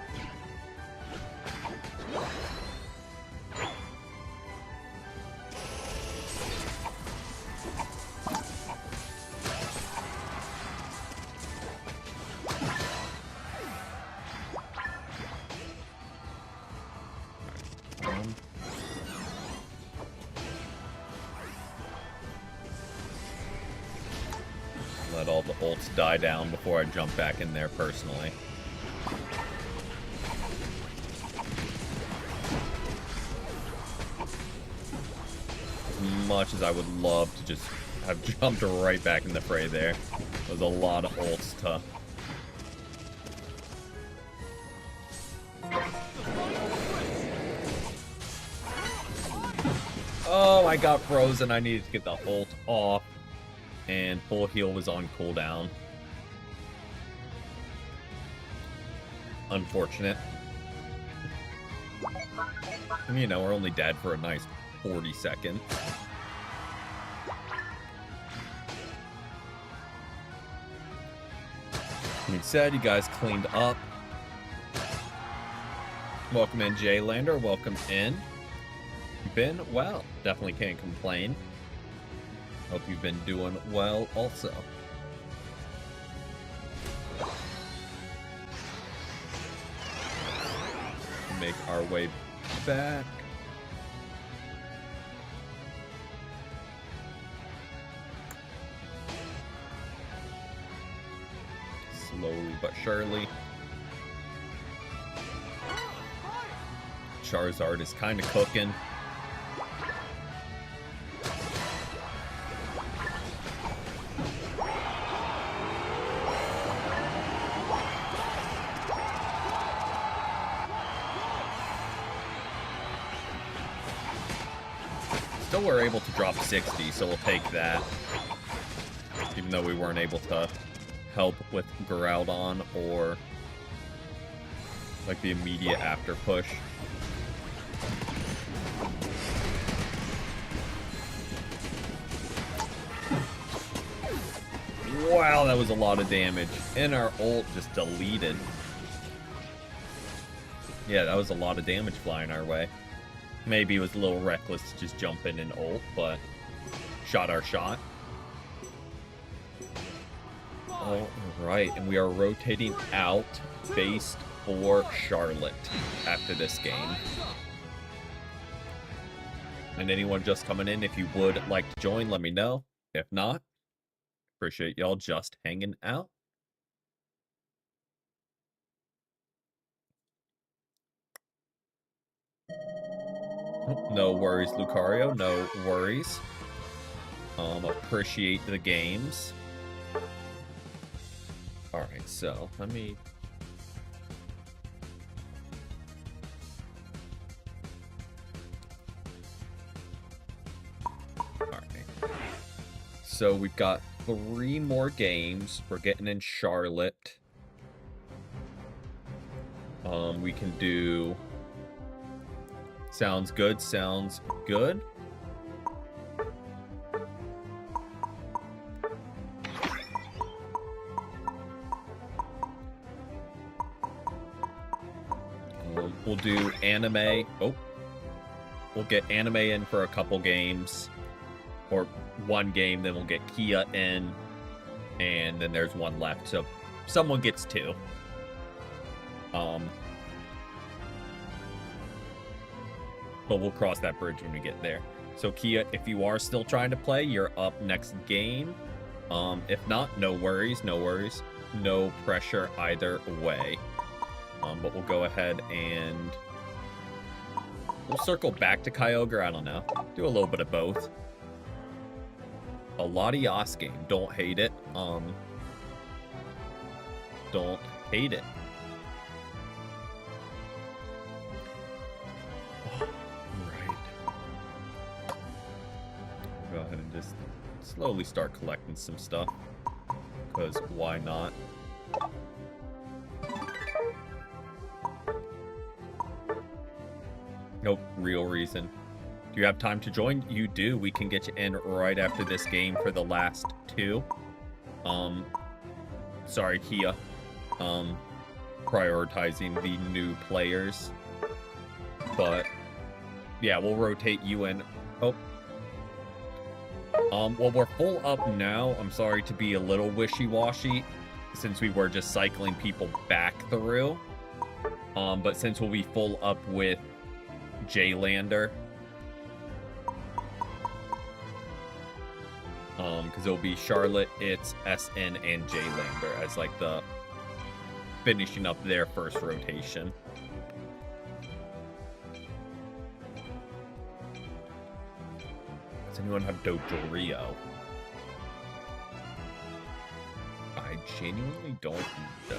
Let all the ults die down before I jump back in there personally. As much as I would love to just have jumped right back in the fray there. There's a lot of ults to... Oh, I got frozen. I needed to get the ult off. And full heal was on cooldown. Unfortunate. You know, we're only dead for a nice 40 seconds. Being said, you guys cleaned up. Welcome in, Jay Lander. Welcome in. Been well. Definitely can't complain. Hope you've been doing well also. Make our way back. Slowly but surely. Charizard is kind of cooking. Still were able to drop 60, so we'll take that. Even though we weren't able to help with Groudon or like the immediate after push. Wow, that was a lot of damage. And our ult just deleted. Yeah, that was a lot of damage flying our way. Maybe it was a little reckless to just jump in and ult, but shot our shot. All right, and we are rotating out based for Charlotte after this game. And anyone just coming in, if you would like to join, let me know. If not, appreciate y'all just hanging out. No worries, Lucario. No worries. Appreciate the games. Alright, so let me... Alright. So we've got 3 more games. We're getting in Charlotte. We can do... Sounds good, sounds good. We'll do anime. Oh. We'll get anime in for a couple games. Or 1 game, then we'll get Kia in. And then there's 1 left. So someone gets 2. But we'll cross that bridge when we get there. So Kia, if you are still trying to play, you're up next game. If not, no worries, no worries. No pressure either way. But we'll go ahead and we'll circle back to Kyogre. I don't know. Do a little bit of both. A Latias game. Don't hate it. Don't hate it. just slowly start collecting some stuff. Because why not? Nope, real reason. Do you have time to join? You do. We can get you in right after this game for the last two. Sorry, Kia. Prioritizing the new players. But, yeah, we'll rotate you in. Oh. Well, we're full up now. I'm sorry to be a little wishy-washy, since we were just cycling people back through. But since we'll be full up with J-Lander, because it'll be Charlotte, it's SN, and J-Lander as, like, the finishing up their first rotation. Does anyone have Dodorio? I genuinely don't know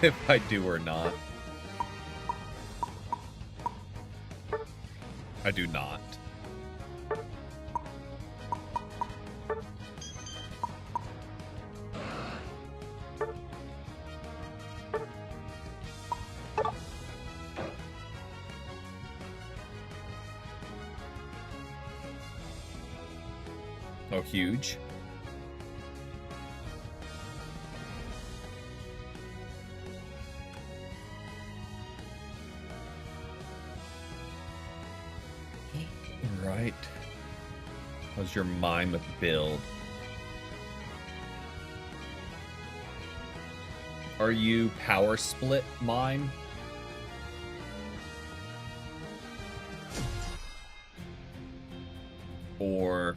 if I do or not. I do not. Oh, huge. Right. How's your mime build? Are you power split mime? Or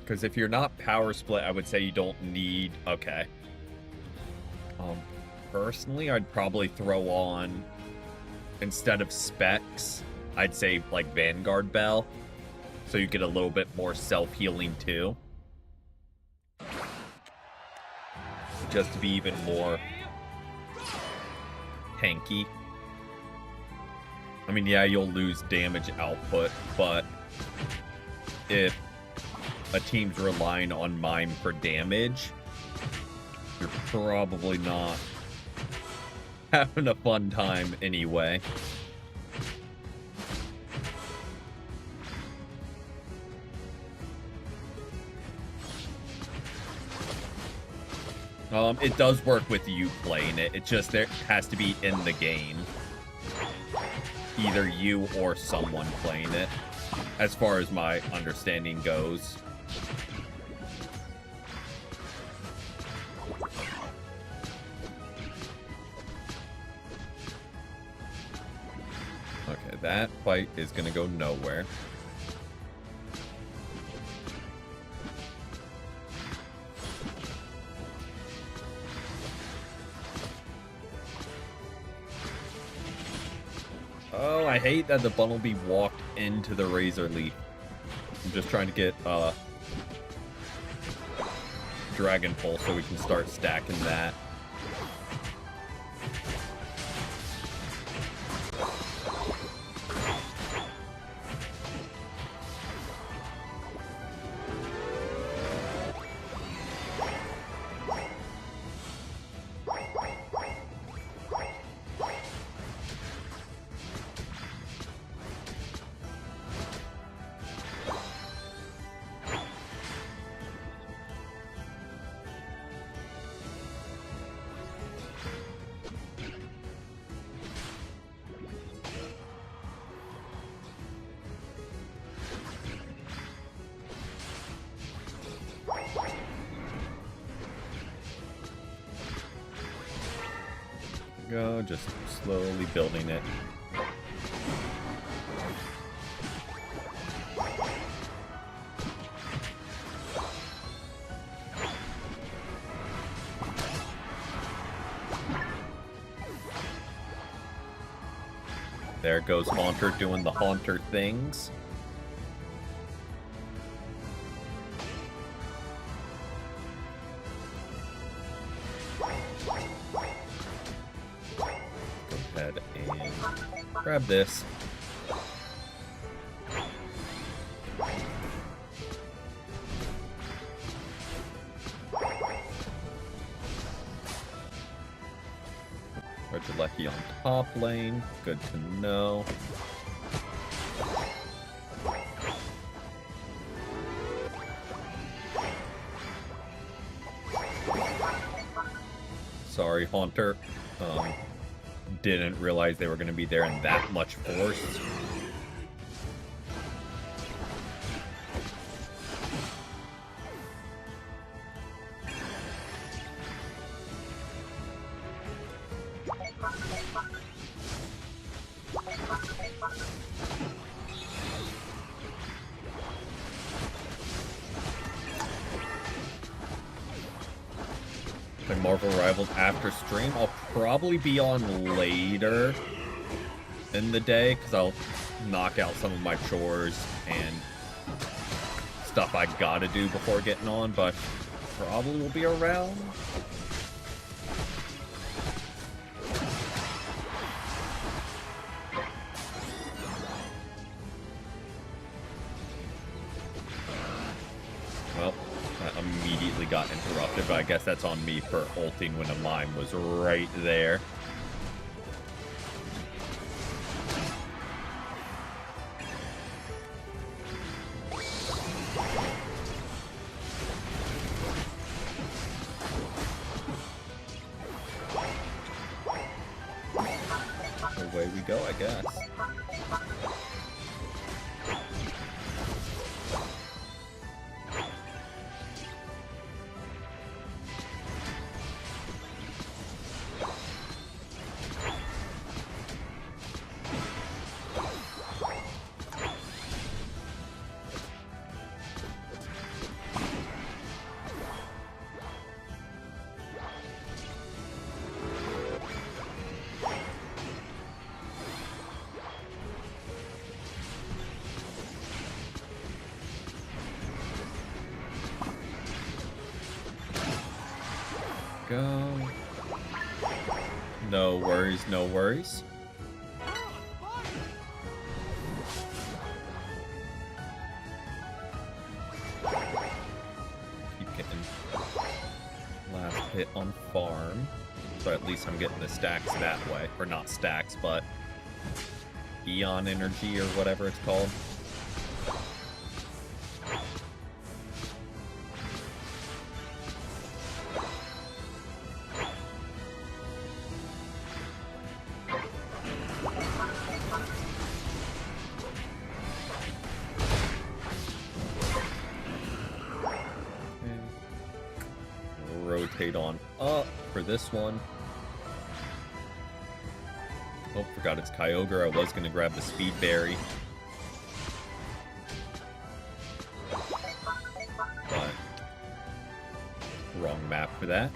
because if you're not power split, I would say you don't need... Okay. Personally, I'd probably throw on, instead of specs, I'd say, like, Vanguard Bell. So you get a little bit more self-healing, too. Just to be even more tanky. I mean, yeah, you'll lose damage output, but if a team's relying on mime for damage, you're probably not having a fun time anyway. It does work with you playing it. It just there has to be in the game. Either you or someone playing it, as far as my understanding goes. Okay, that fight is gonna go nowhere. Oh, I hate that the Bumblebee walked into the Razor Leaf. I'm just trying to get Dragon Pulse so we can start stacking that. Go, just slowly building it. There goes Haunter doing the Haunter things. Go ahead and Grab this. Regieleki on top lane. Good to know. Sorry, Haunter. Didn't realize they were going to be there in that much force. Marvel Rivals after stream. I'll probably be on later in the day because I'll knock out some of my chores and stuff I gotta do before getting on, but probably will be around. Well, I immediately got interrupted, but I guess that's on me for ulting when a mime was right there. Away we go, I guess. Go. No worries, no worries. Keep getting last hit on farm. So at least I'm getting the stacks that way. Or not stacks, but Eon energy or whatever it's called. Rotate on up for this one. Oh, forgot it's Kyogre. I was going to grab the Speed Berry. But wrong map for that.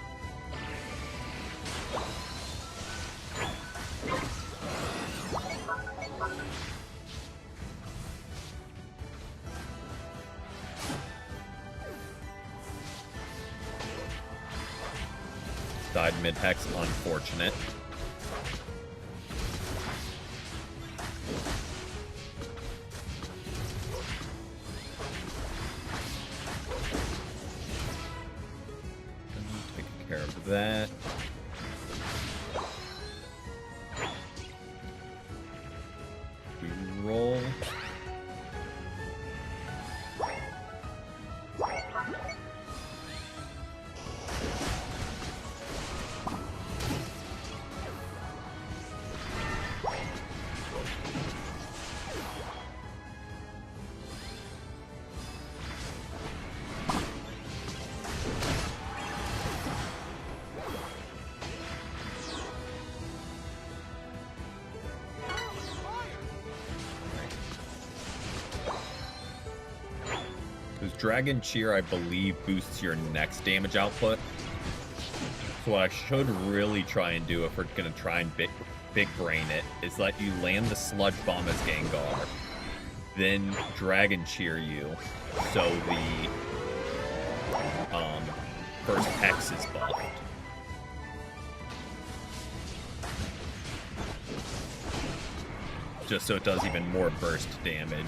Died mid-hex, unfortunate. Taking care of that. We roll. Dragon Cheer, I believe, boosts your next damage output. So what I should really try and do if we're going to try and big brain it is let you land the Sludge Bomb as Gengar, then Dragon Cheer you, so the first Hex is buffed. just so it does even more burst damage.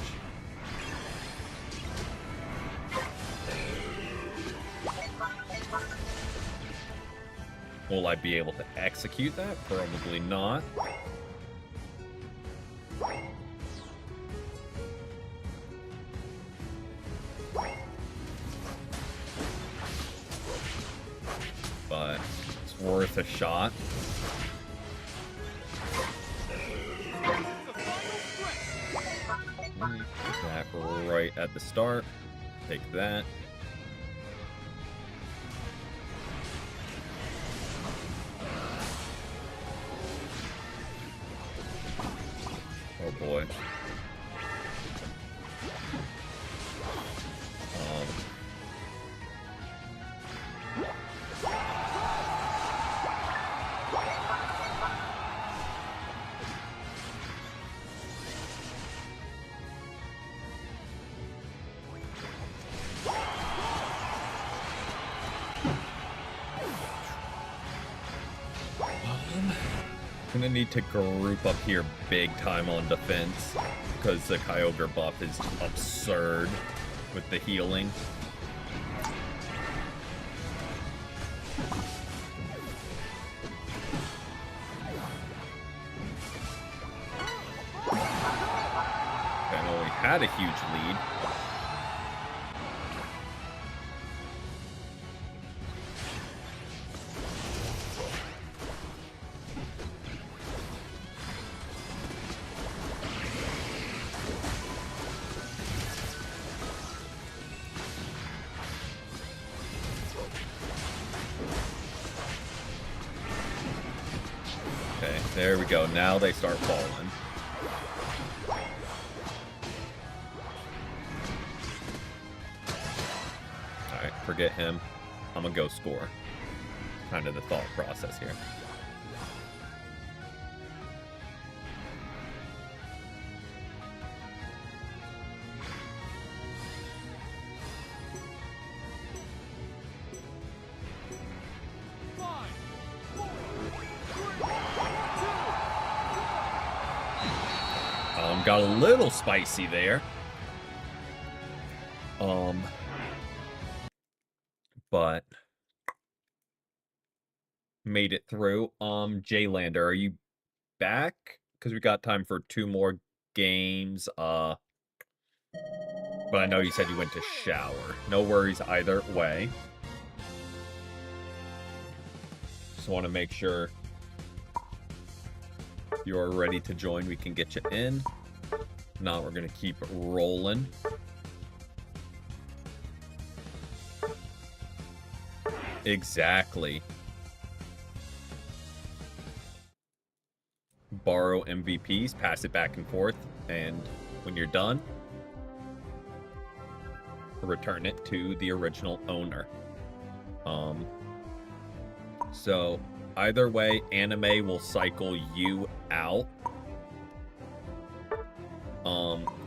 Will I be able to execute that? Probably not. But it's worth a shot. Put that right at the start. Take that. Oh boy. I'm gonna need to group up here big time on defense because the Kyogre buff is absurd with the healing. I know we had a huge lead. There we go. Now they start falling. Alright, forget him. I'm gonna go score. Kind of the thought process here. Got a little spicy there. But made it through. Jaylander, are you back? Because we got time for 2 more games. But I know you said you went to shower. No worries either way. Just want to make sure you're ready to join. We can get you in. Now we're gonna keep rolling. Exactly. Borrow MVPs, pass it back and forth, and when you're done, return it to the original owner. So either way, anime will cycle you out.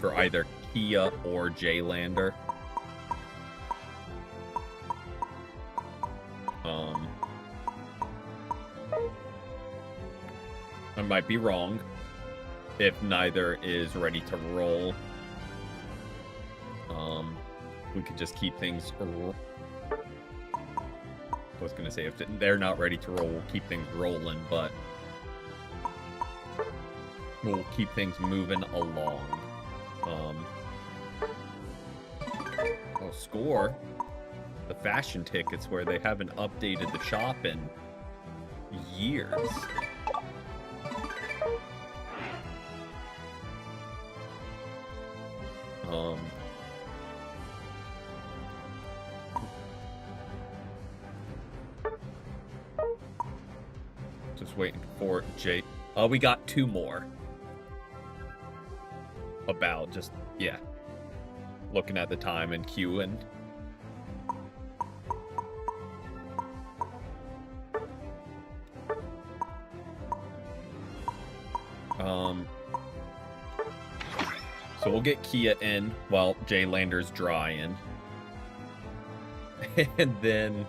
For either Kia or Jaylander. I might be wrong. If neither is ready to roll, we could just keep things. I was gonna say if they're not ready to roll, we'll keep things rolling, but we'll keep things moving along. Score. The fashion tickets where they haven't updated the shop in years. Just waiting for Jay. We got 2 more. About just, yeah. Looking at the time and queuing. So we'll get Kia in while Jaylander's drying. And then,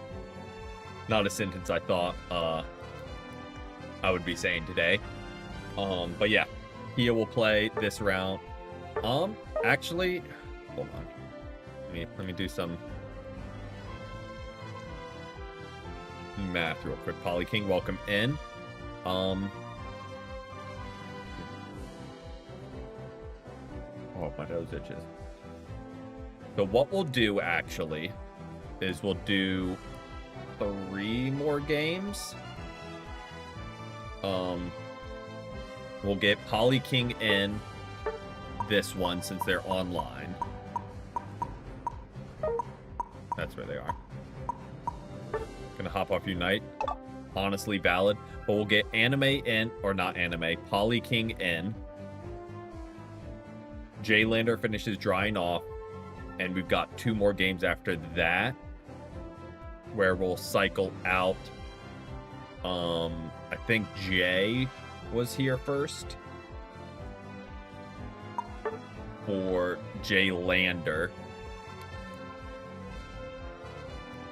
not a sentence I thought I would be saying today. But yeah, Kia will play this round. Actually, hold on. Let me do some math real quick. Poly King, welcome in. Oh, my nose itches. So what we'll do actually is we'll do 3 more games. We'll get Poly King in this one since they're online. That's where they are. Gonna hop off Unite. Honestly valid. But we'll get Anime in, or not Anime, Poly King in. Jaylander finishes drying off. And we've got 2 more games after that, where we'll cycle out. I think Jay was here first for Jaylander,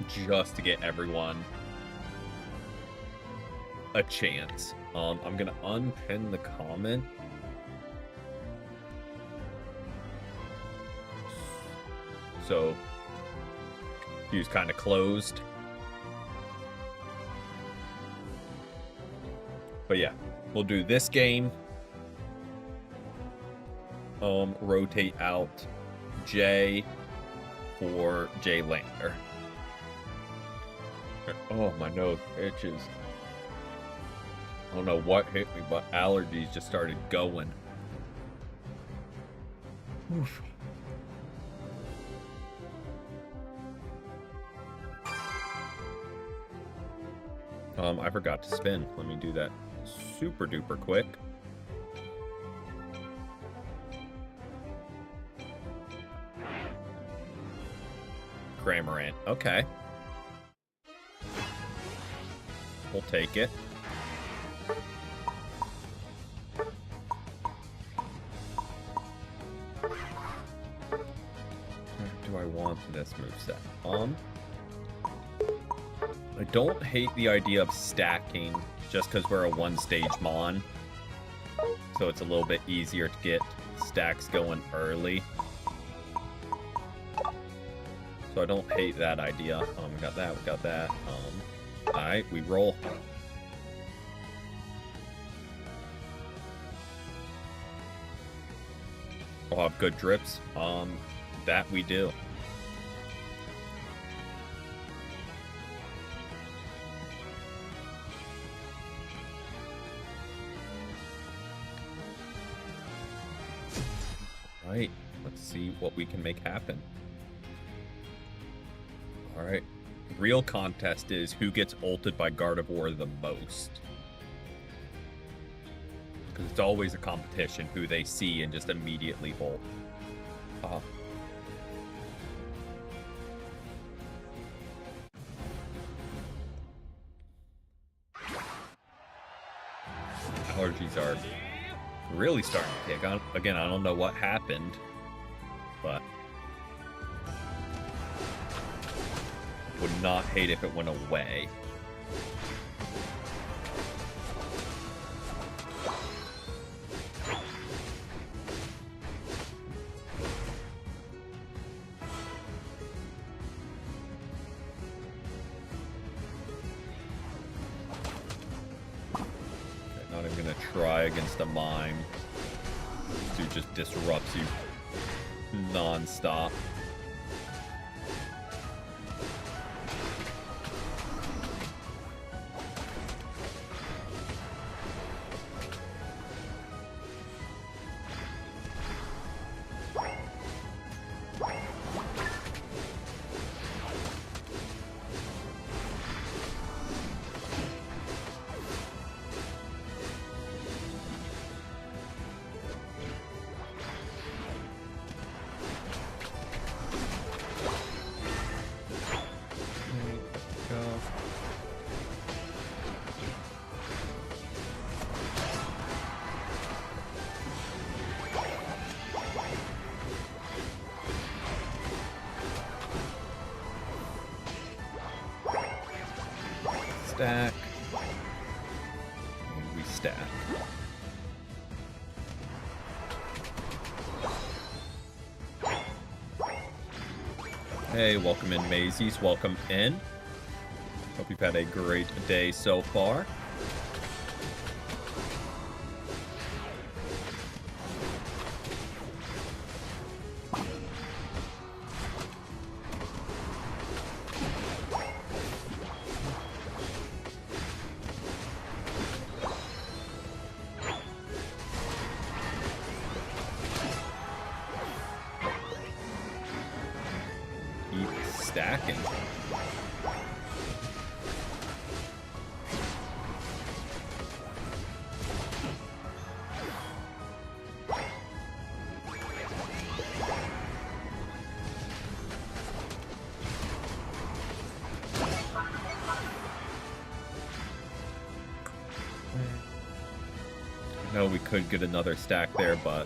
just to get everyone a chance. I'm gonna unpin the comment. So he was kind of closed. But yeah, we'll do this game. Rotate out Jay for Jaylander. Oh, my nose itches. I don't know what hit me, but allergies just started going. Oof. I forgot to spin. Let me do that super duper quick. Cramorant. Okay. We'll take it. Do I want this moveset? I don't hate the idea of stacking just because we're a 1-stage mon. So it's a little bit easier to get stacks going early. So I don't hate that idea. We got that, we got that. Alright, we roll. We'll have good drips. That we do. Right, let's see what we can make happen. Alright, real contest is who gets ulted by Gardevoir the most. Because it's always a competition who they see and just immediately ult. Allergies are really starting to kick on. Again, I don't know what happened, but would not hate if it went away. Not even gonna try against a mime. This dude just disrupts you non-stop. Stack. And we stack. Hey, welcome in, Maisies. Welcome in. Hope you've had a great day so far. Keep stacking. No, we could get another stack there, but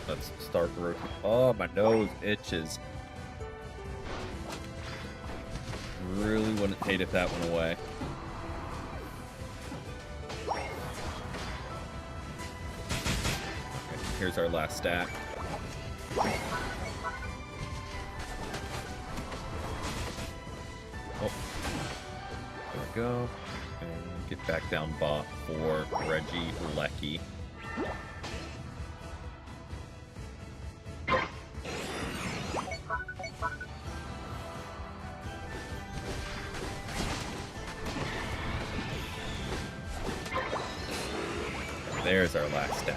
let's start rotating. Oh, my nose itches. Really wouldn't hate if that went away. Okay, here's our last stack. Oh, there we go. And get back down bot for Reggie Lecky. There's our last stack.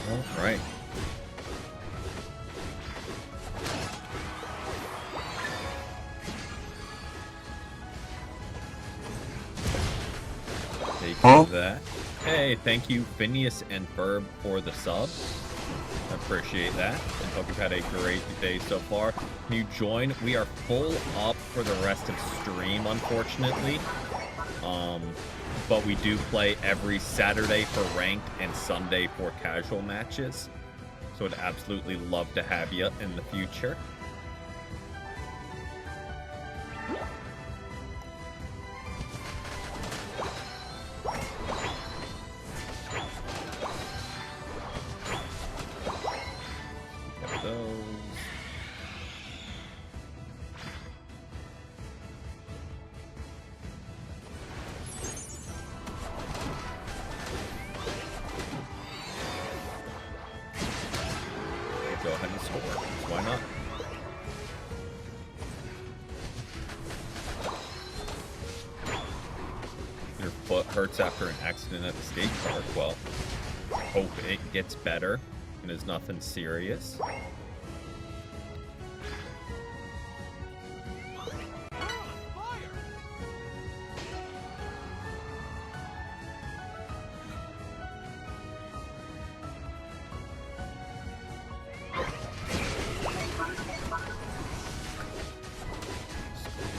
All right. Take that. Hey, thank you, Phineas and Ferb, for the sub. I appreciate that, and hope you've had a great day so far. Can you join? We are full up for the rest of stream, unfortunately. But we do play every Saturday for ranked and Sunday for casual matches. So I'd absolutely love to have you in the future. Get those. Go ahead and score. Why not? Your foot hurts after an accident at the skate park. Well, hope it gets better and is nothing serious.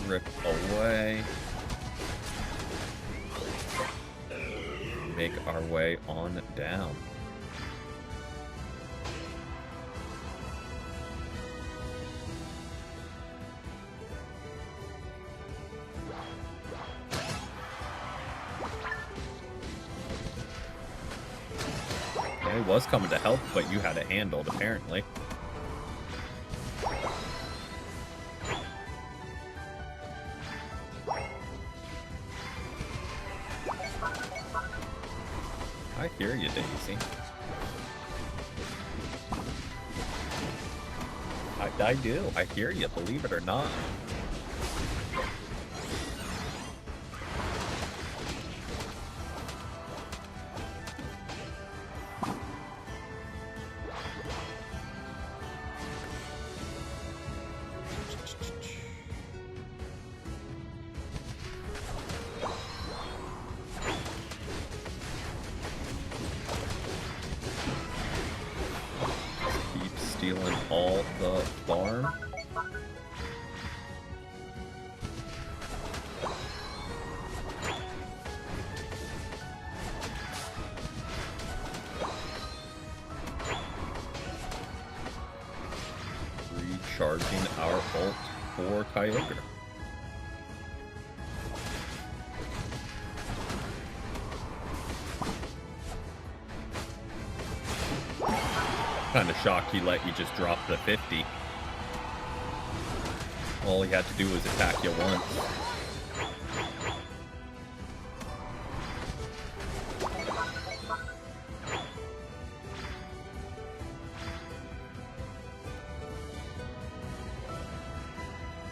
Rip away. Make our way on down. I was coming to help, but you had it handled, apparently. I hear you, Daisy. I do. I hear you, believe it or not. Stealing all the farm. charging our ult for Kyogre. Kind of shocked he let you just drop the 50. All he had to do was attack you once.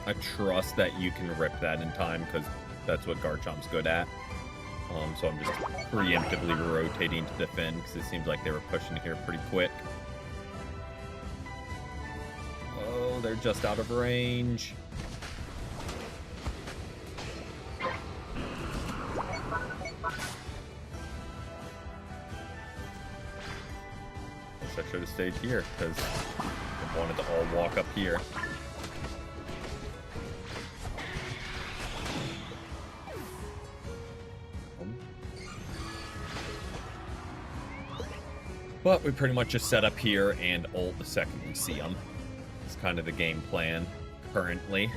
I trust that you can rip that in time, because that's what Garchomp's good at. So I'm just preemptively rotating to defend, because it seems like they were pushing here pretty quick. Oh, they're just out of range. Guess I should have stayed here, because I wanted to all walk up here. But we pretty much just set up here and ult the second we see them. It's kind of the game plan currently.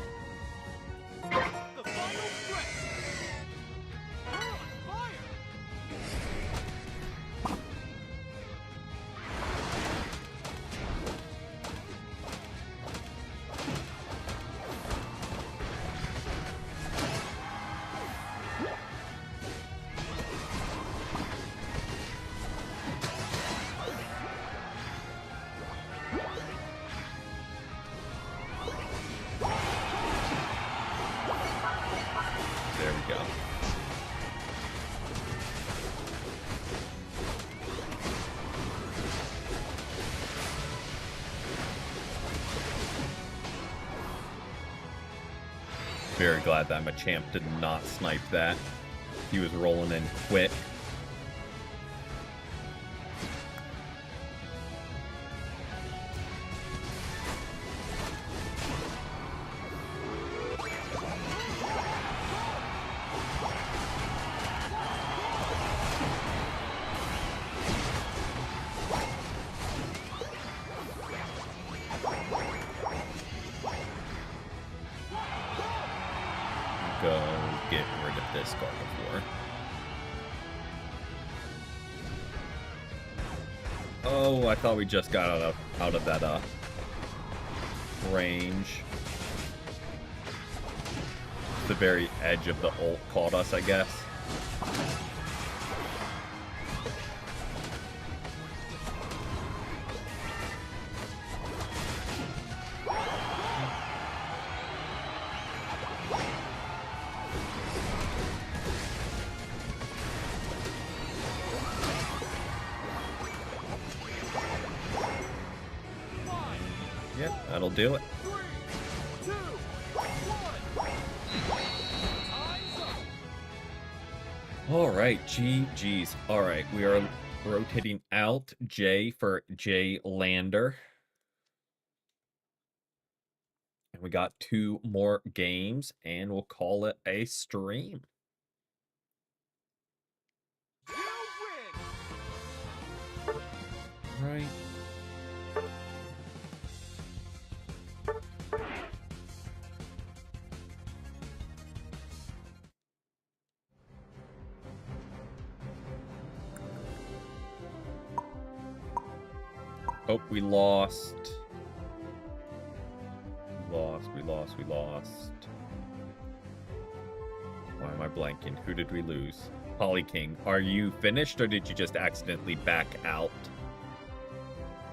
Very glad that Machamp did not snipe that. He was rolling in quick. Go get rid of this Gardevoir. Oh, I thought we just got out of that range. The very edge of the ult caught us, I guess. Yep, that'll do it. All right, GG's. All right, we are rotating out J for J Lander. And we got 2 more games, and we'll call it a stream. Right. Oh, we lost. We lost. Why am I blanking? Who did we lose? Polyking. Are you finished, or did you just accidentally back out?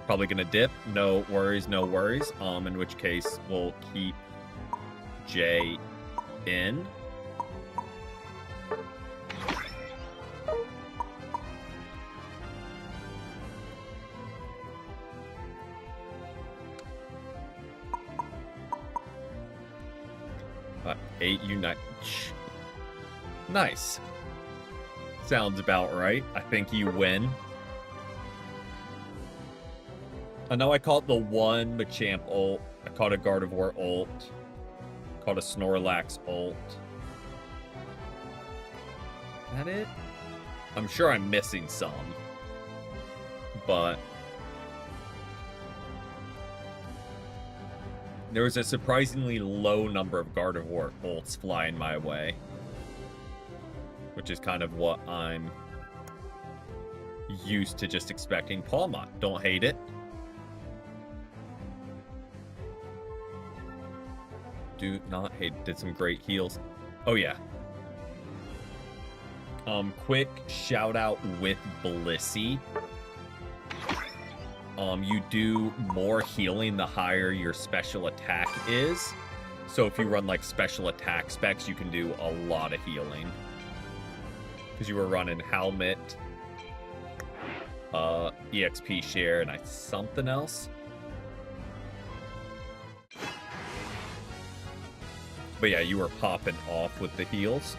Probably gonna dip. No worries, no worries. In which case, we'll keep J in. Eight unite. Nice. Sounds about right. I think you win. I know I caught the one Machamp ult. I caught a Gardevoir ult. Caught a Snorlax ult. Is that it? I'm sure I'm missing some. But There was a surprisingly low number of Gardevoir ults flying my way, which is kind of what I'm used to just expecting. Palma, don't hate it. Do not hate it. Did some great heals. Oh yeah. Quick shout out with Blissey. You do more healing the higher your special attack is. So if you run like special attack specs, you can do a lot of healing. Because you were running Helmet, EXP share, and something else. But yeah, you were popping off with the heals.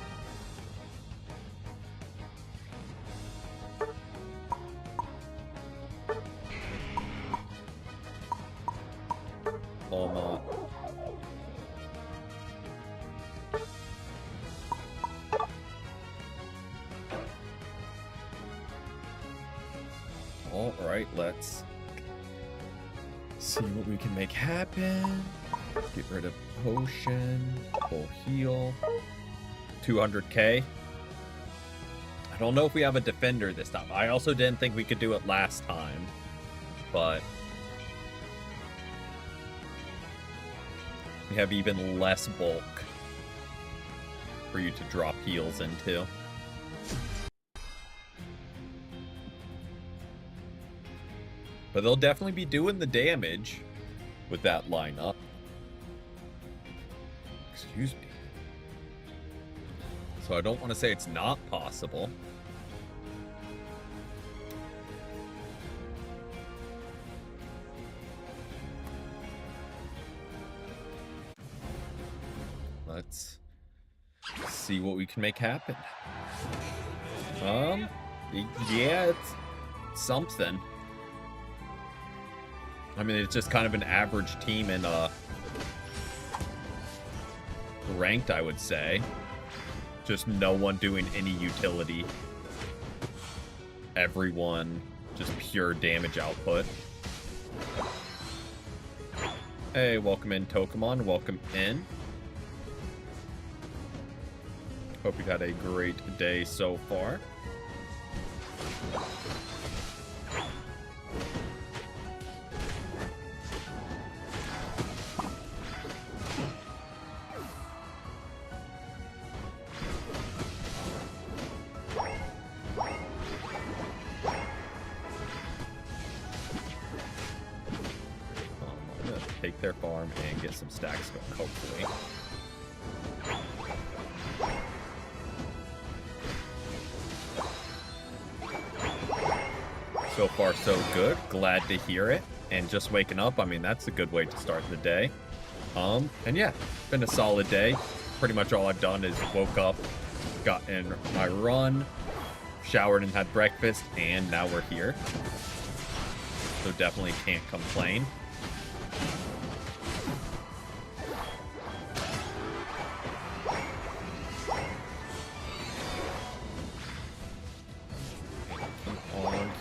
Almost. All right, let's see what we can make happen. Get rid of potion, full heal, 200k. I don't know if we have a defender this time. I also didn't think we could do it last time, but we have even less bulk for you to drop heals into. But they'll definitely be doing the damage with that lineup. Excuse me. So I don't want to say it's not possible. Let's see what we can make happen. Yeah, it's something. I mean, it's just kind of an average team in ranked, I would say. Just no one doing any utility. Everyone just pure damage output. Hey, welcome in, Tokamon. Welcome in. Hope you had a great day so far. I'm gonna take their farm and get some stacks going, hopefully. So far, so good. Glad to hear it. And just waking up, I mean, that's a good way to start the day. And yeah, been a solid day. Pretty much all I've done is woke up, got in my run, showered and had breakfast, and now we're here. So definitely can't complain.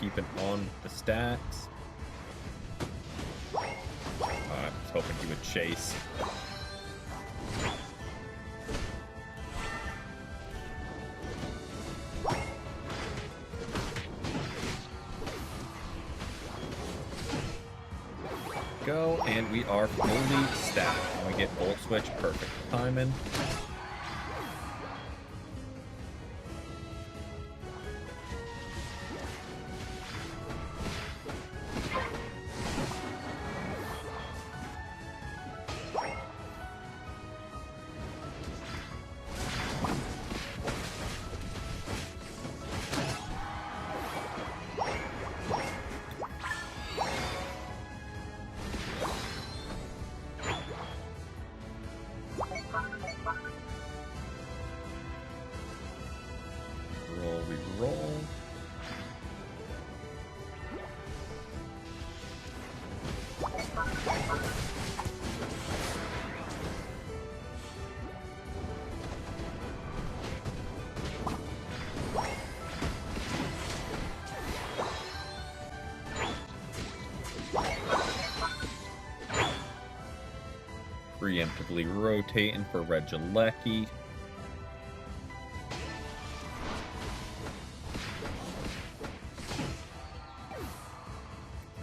Keeping on the stacks. I was hoping he would chase. Go, and we are fully stacked. And we get Volt Switch, perfect timing. Preemptively rotating for Regieleki.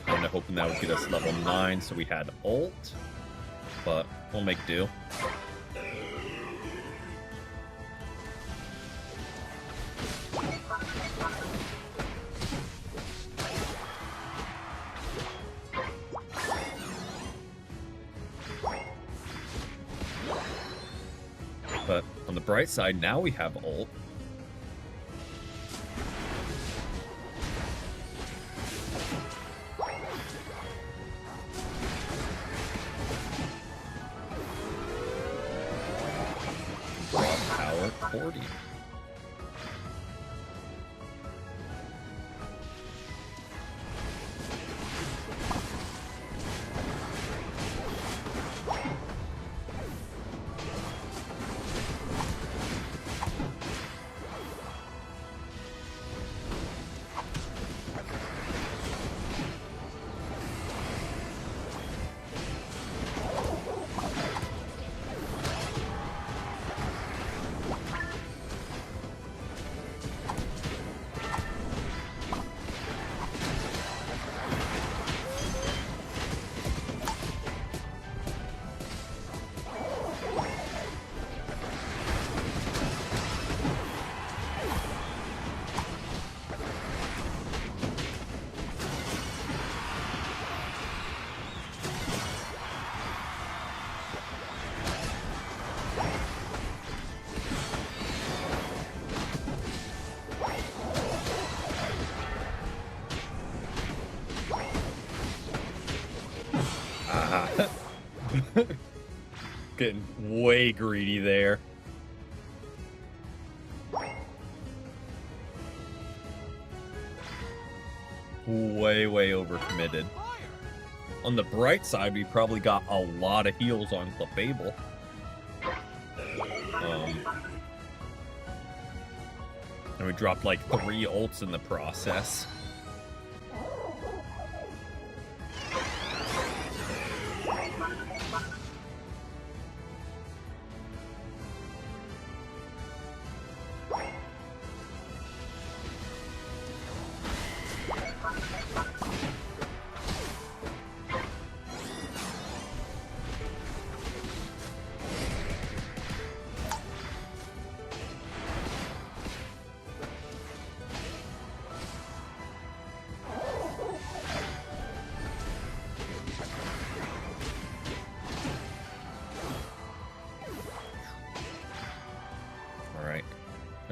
Kinda hoping that would get us level 9 so we had ult. But we'll make do. But on the bright side, now we have ult. Raw power 40. Getting way greedy there. Way overcommitted. On the bright side, we probably got a lot of heals on Clefable. And we dropped like 3 ults in the process.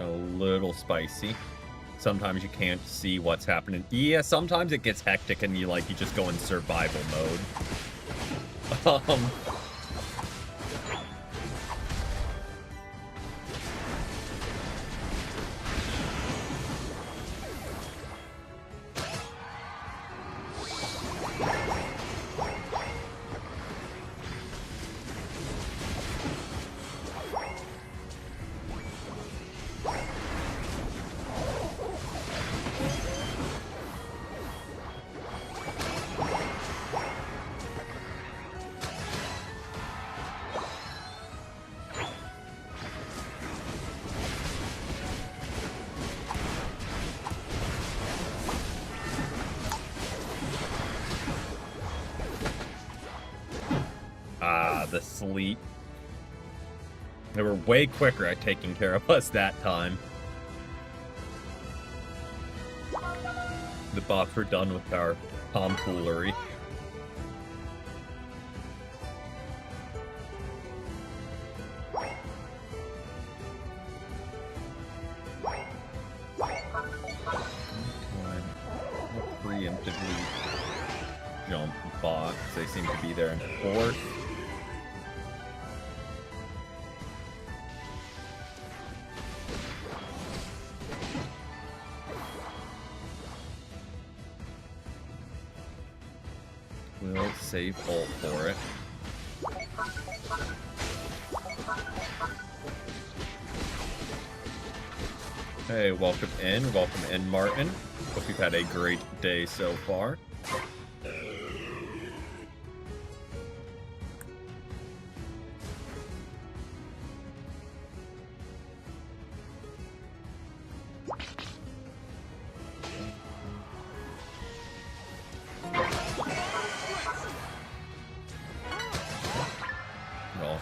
A little spicy. Sometimes you can't see what's happening. Yeah, sometimes it gets hectic and you just go in survival mode. The sleep. They were way quicker at taking care of us that time. The bots were done with our tomfoolery. Preemptively jump bots. They seem to be there in force. We'll save ult for it. Hey, welcome in, Martin. Hope you've had a great day so far.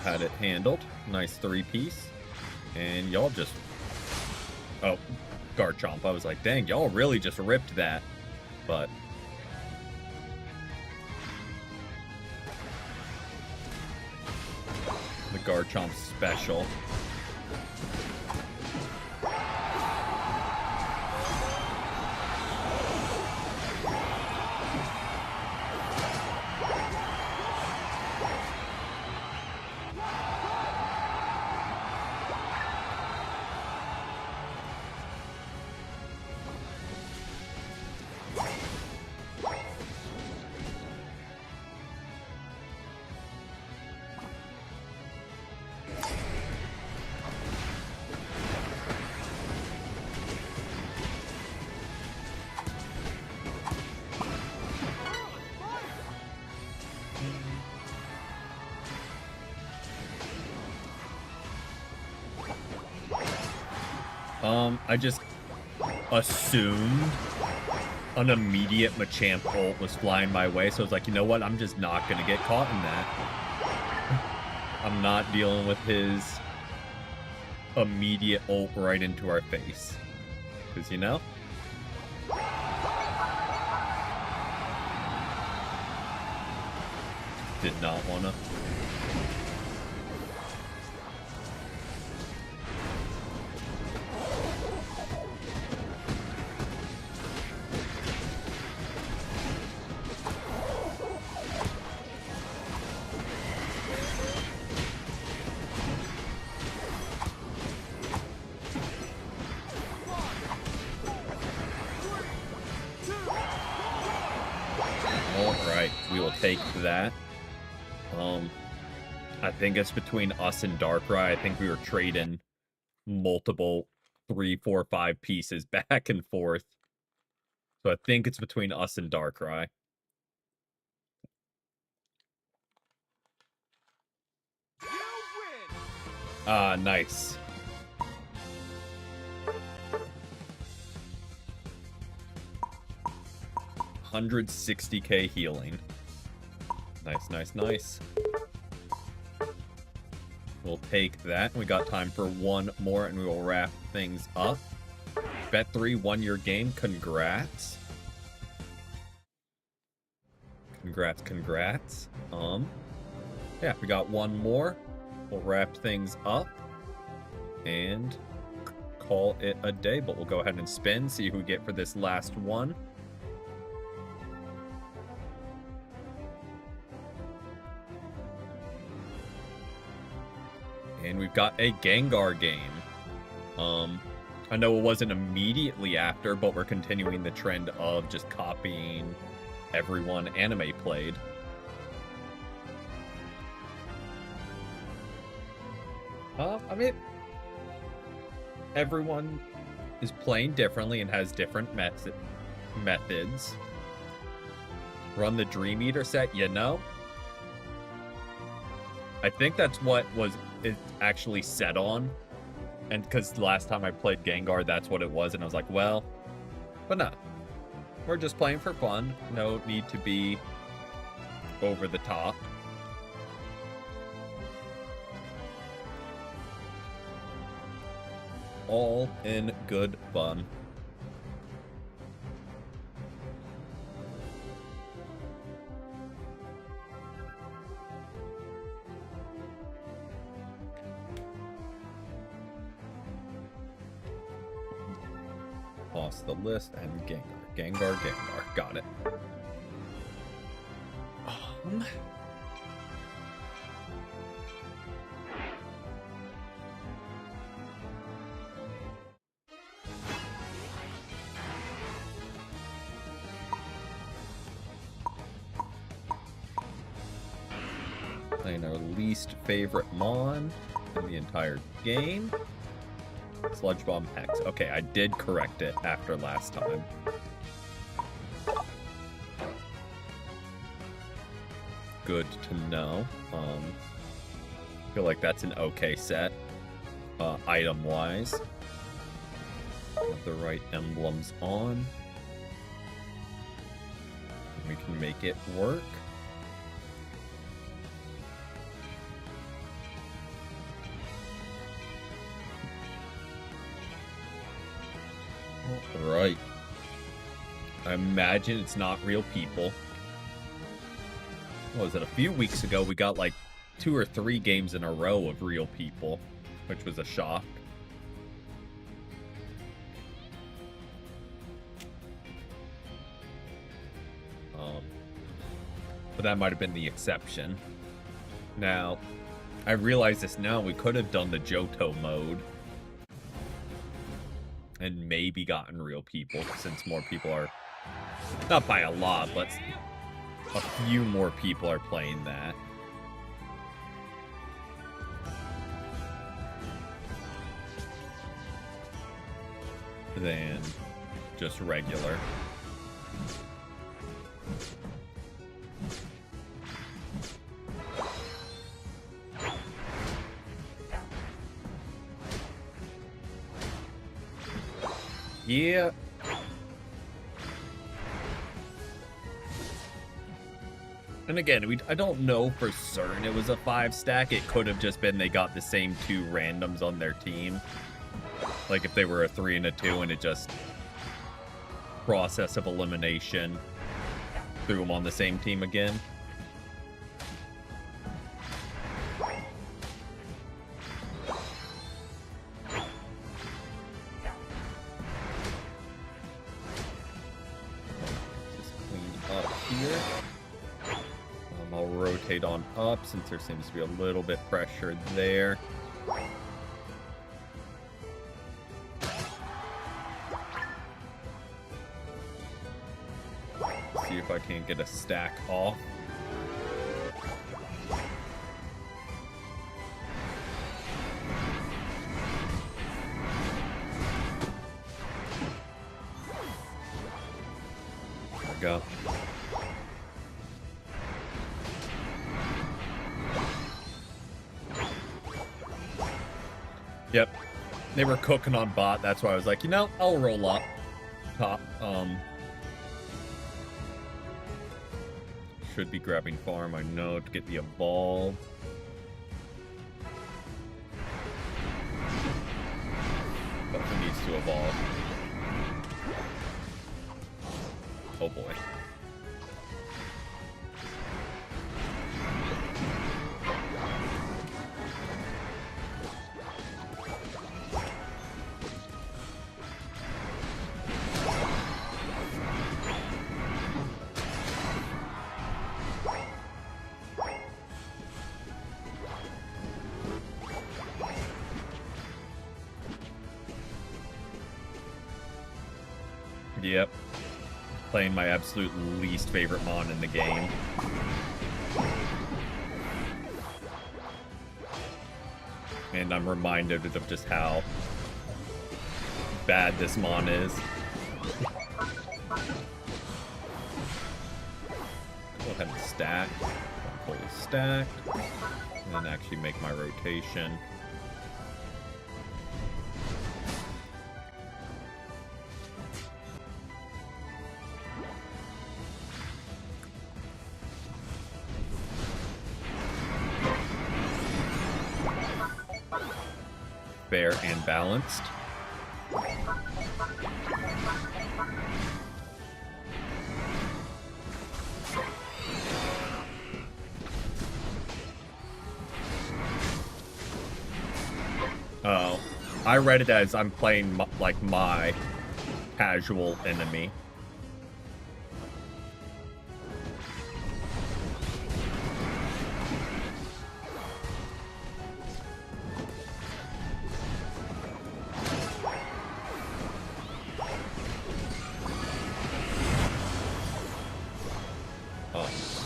had it handled. Nice 3-piece. And y'all just... Oh, Garchomp. I was like, dang, y'all really just ripped that. But... the Garchomp special. I just assumed an immediate Machamp ult was flying my way, so I was like, you know what? I'm just not gonna get caught in that. I'm not dealing with his immediate ult right into our face. Because, you know? Did not wanna. Take that. I think it's between us and Darkrai. I think we were trading multiple 3, 4, 5 pieces back and forth. So I think it's between us and Darkrai. Ah, nice. $160k healing. Nice, nice, nice. We'll take that. We got time for one more, and we will wrap things up. Bet3 won your game. Congrats. Congrats, congrats. Yeah, we got one more. We'll wrap things up and call it a day. But we'll go ahead and spin, see who we get for this last one. And we've got a Gengar game. I know it wasn't immediately after, but we're continuing the trend of just copying everyone anime played. I mean, everyone is playing differently and has different methods. Run the Dream Eater set, you know? I think that's what it actually set on. And because last time I played Gengar, that's what it was. And I was like, well, but no. We're just playing for fun. No need to be over the top. All in good fun. Lost the list and Gengar. Got it. Playing our least favorite Mon in the entire game. Sludge Bomb X. Okay, I did correct it after last time. Good to know. I feel like that's an okay set, item-wise. Have the right emblems on. We can make it work. imagine it's not real people. What was it? A few weeks ago, we got like 2 or 3 games in a row of real people, which was a shock. But that might have been the exception. Now, I realize this now, we could have done the Johto mode and maybe gotten real people, since more people are, not by a lot, but a few more people are playing that. Than just regular. Yeah. And again, I don't know for certain it was a 5-stack. It could have just been they got the same 2 randoms on their team. Like if they were a 3 and a 2 and it just process of elimination threw them on the same team again. On up since there seems to be a little bit pressure there. See if I can't get a stack off. There we go. Yep, they were cooking on bot. That's why I was like, you know, I'll roll up top. Should be grabbing farm, I know, to get the evolve. But who needs to evolve? Oh boy. Yep. Playing my absolute least favorite mon in the game. And I'm reminded of just how bad this mon is. Go ahead and stack. I'm fully stacked. And then actually make my rotation. Fair and balanced. Oh, I read it as I'm playing like my casual enemy.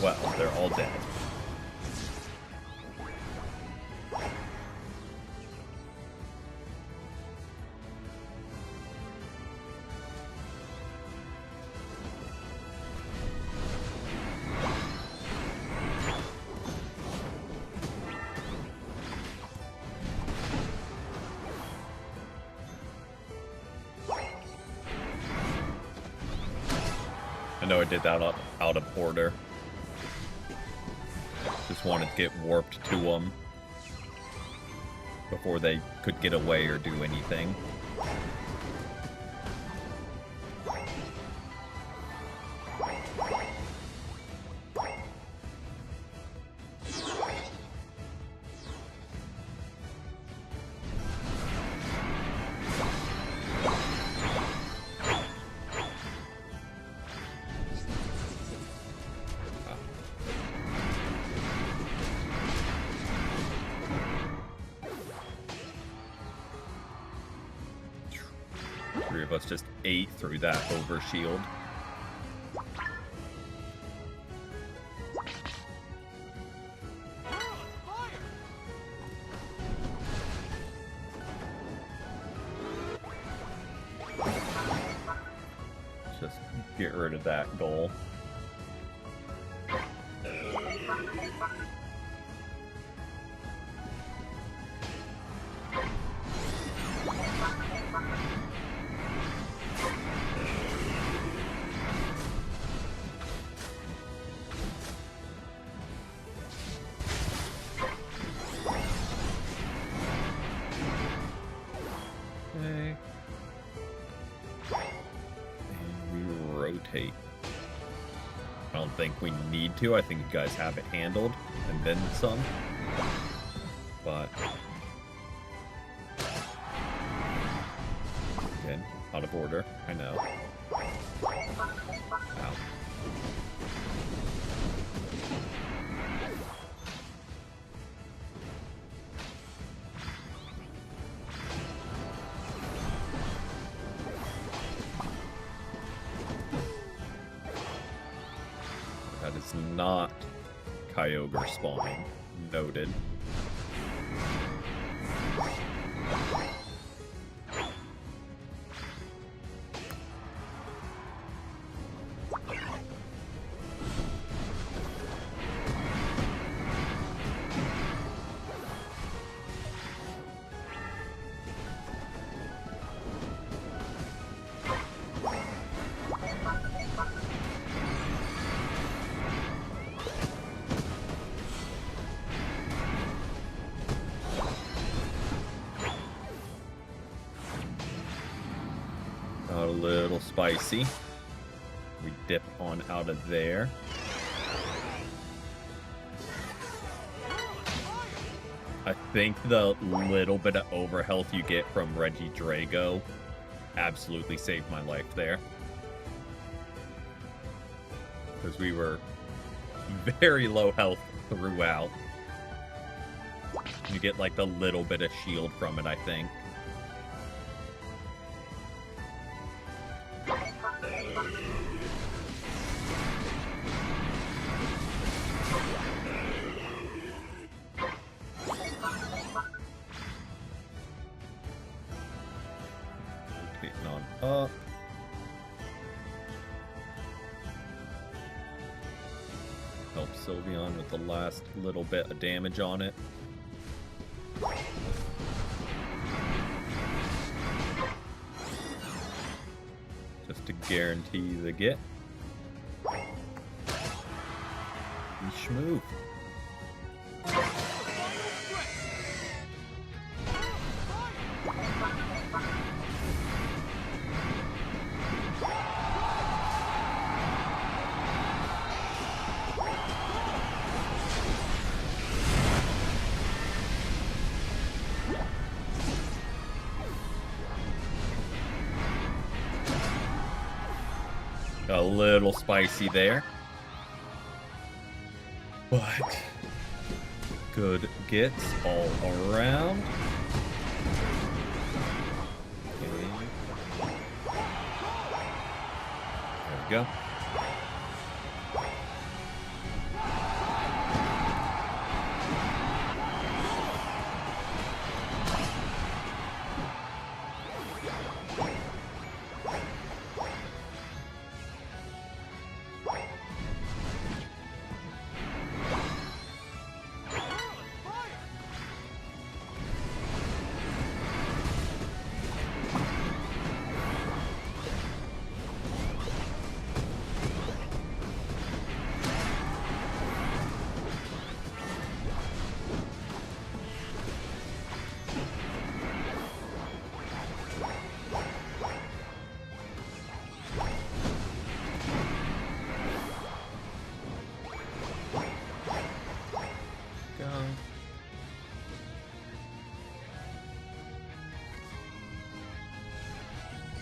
Well, they're all dead. I know I did that out of order. Just wanted to get warped to them before they could get away or do anything. of us just ate through that overshield. Just get rid of that goal. Okay. And we rotate. I don't think we need to. I think you guys have it handled, and then some. But again, out of order. I know. Ow. That is not Kyogre spawning. Noted. A little spicy. We dip on out of there. I think the little bit of overhealth you get from Regidrago absolutely saved my life there. Because we were very low health throughout. You get like the little bit of shield from it, I think. Rotating on up. Help Sylveon with the last little bit of damage on it. Just to guarantee the get. Schmoof. A little spicy there. But good gets all around. Okay. There we go.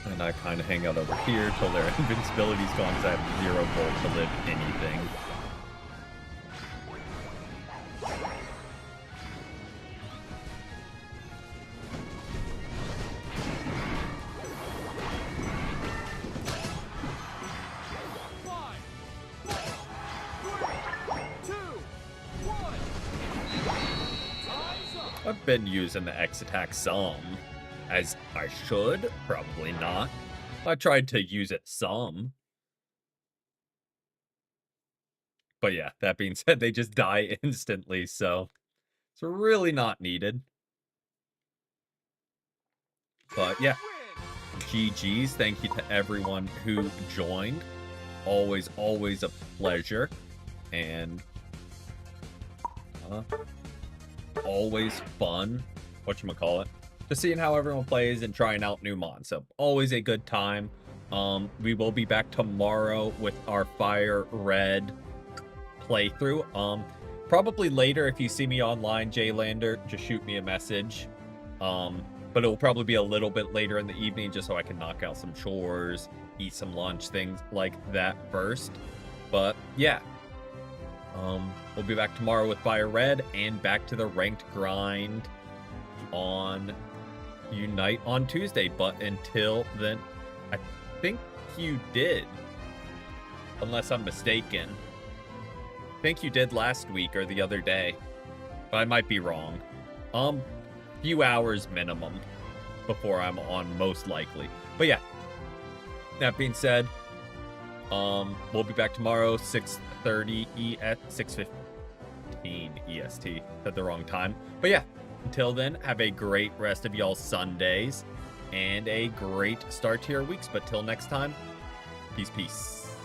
And I kind of hang out over here till their invincibility's gone because I have 0 volt to live anything. I've been using the X attack some, as I should, probably not. I tried to use it some. But yeah, that being said, they just die instantly, so it's really not needed. But yeah, GG's. Thank you to everyone who joined. Always, always a pleasure. And always fun. Whatchamacallit. Just seeing how everyone plays and trying out new mods. So always a good time. We will be back tomorrow with our Fire Red playthrough. Probably later if you see me online, Jaylander, just shoot me a message. But it will probably be a little bit later in the evening just so I can knock out some chores, eat some lunch, things like that first. But yeah. We'll be back tomorrow with Fire Red and back to the ranked grind on Unite on Tuesday. But until then, I think you did. Unless I'm mistaken. I think you did last week or the other day. But I might be wrong. Few hours minimum before I'm on, most likely. But yeah. That being said, we'll be back tomorrow, 6:30 6:15 EST. At the wrong time. But yeah, until then, have a great rest of y'all's Sundays and a great start to your weeks. But till next time, peace.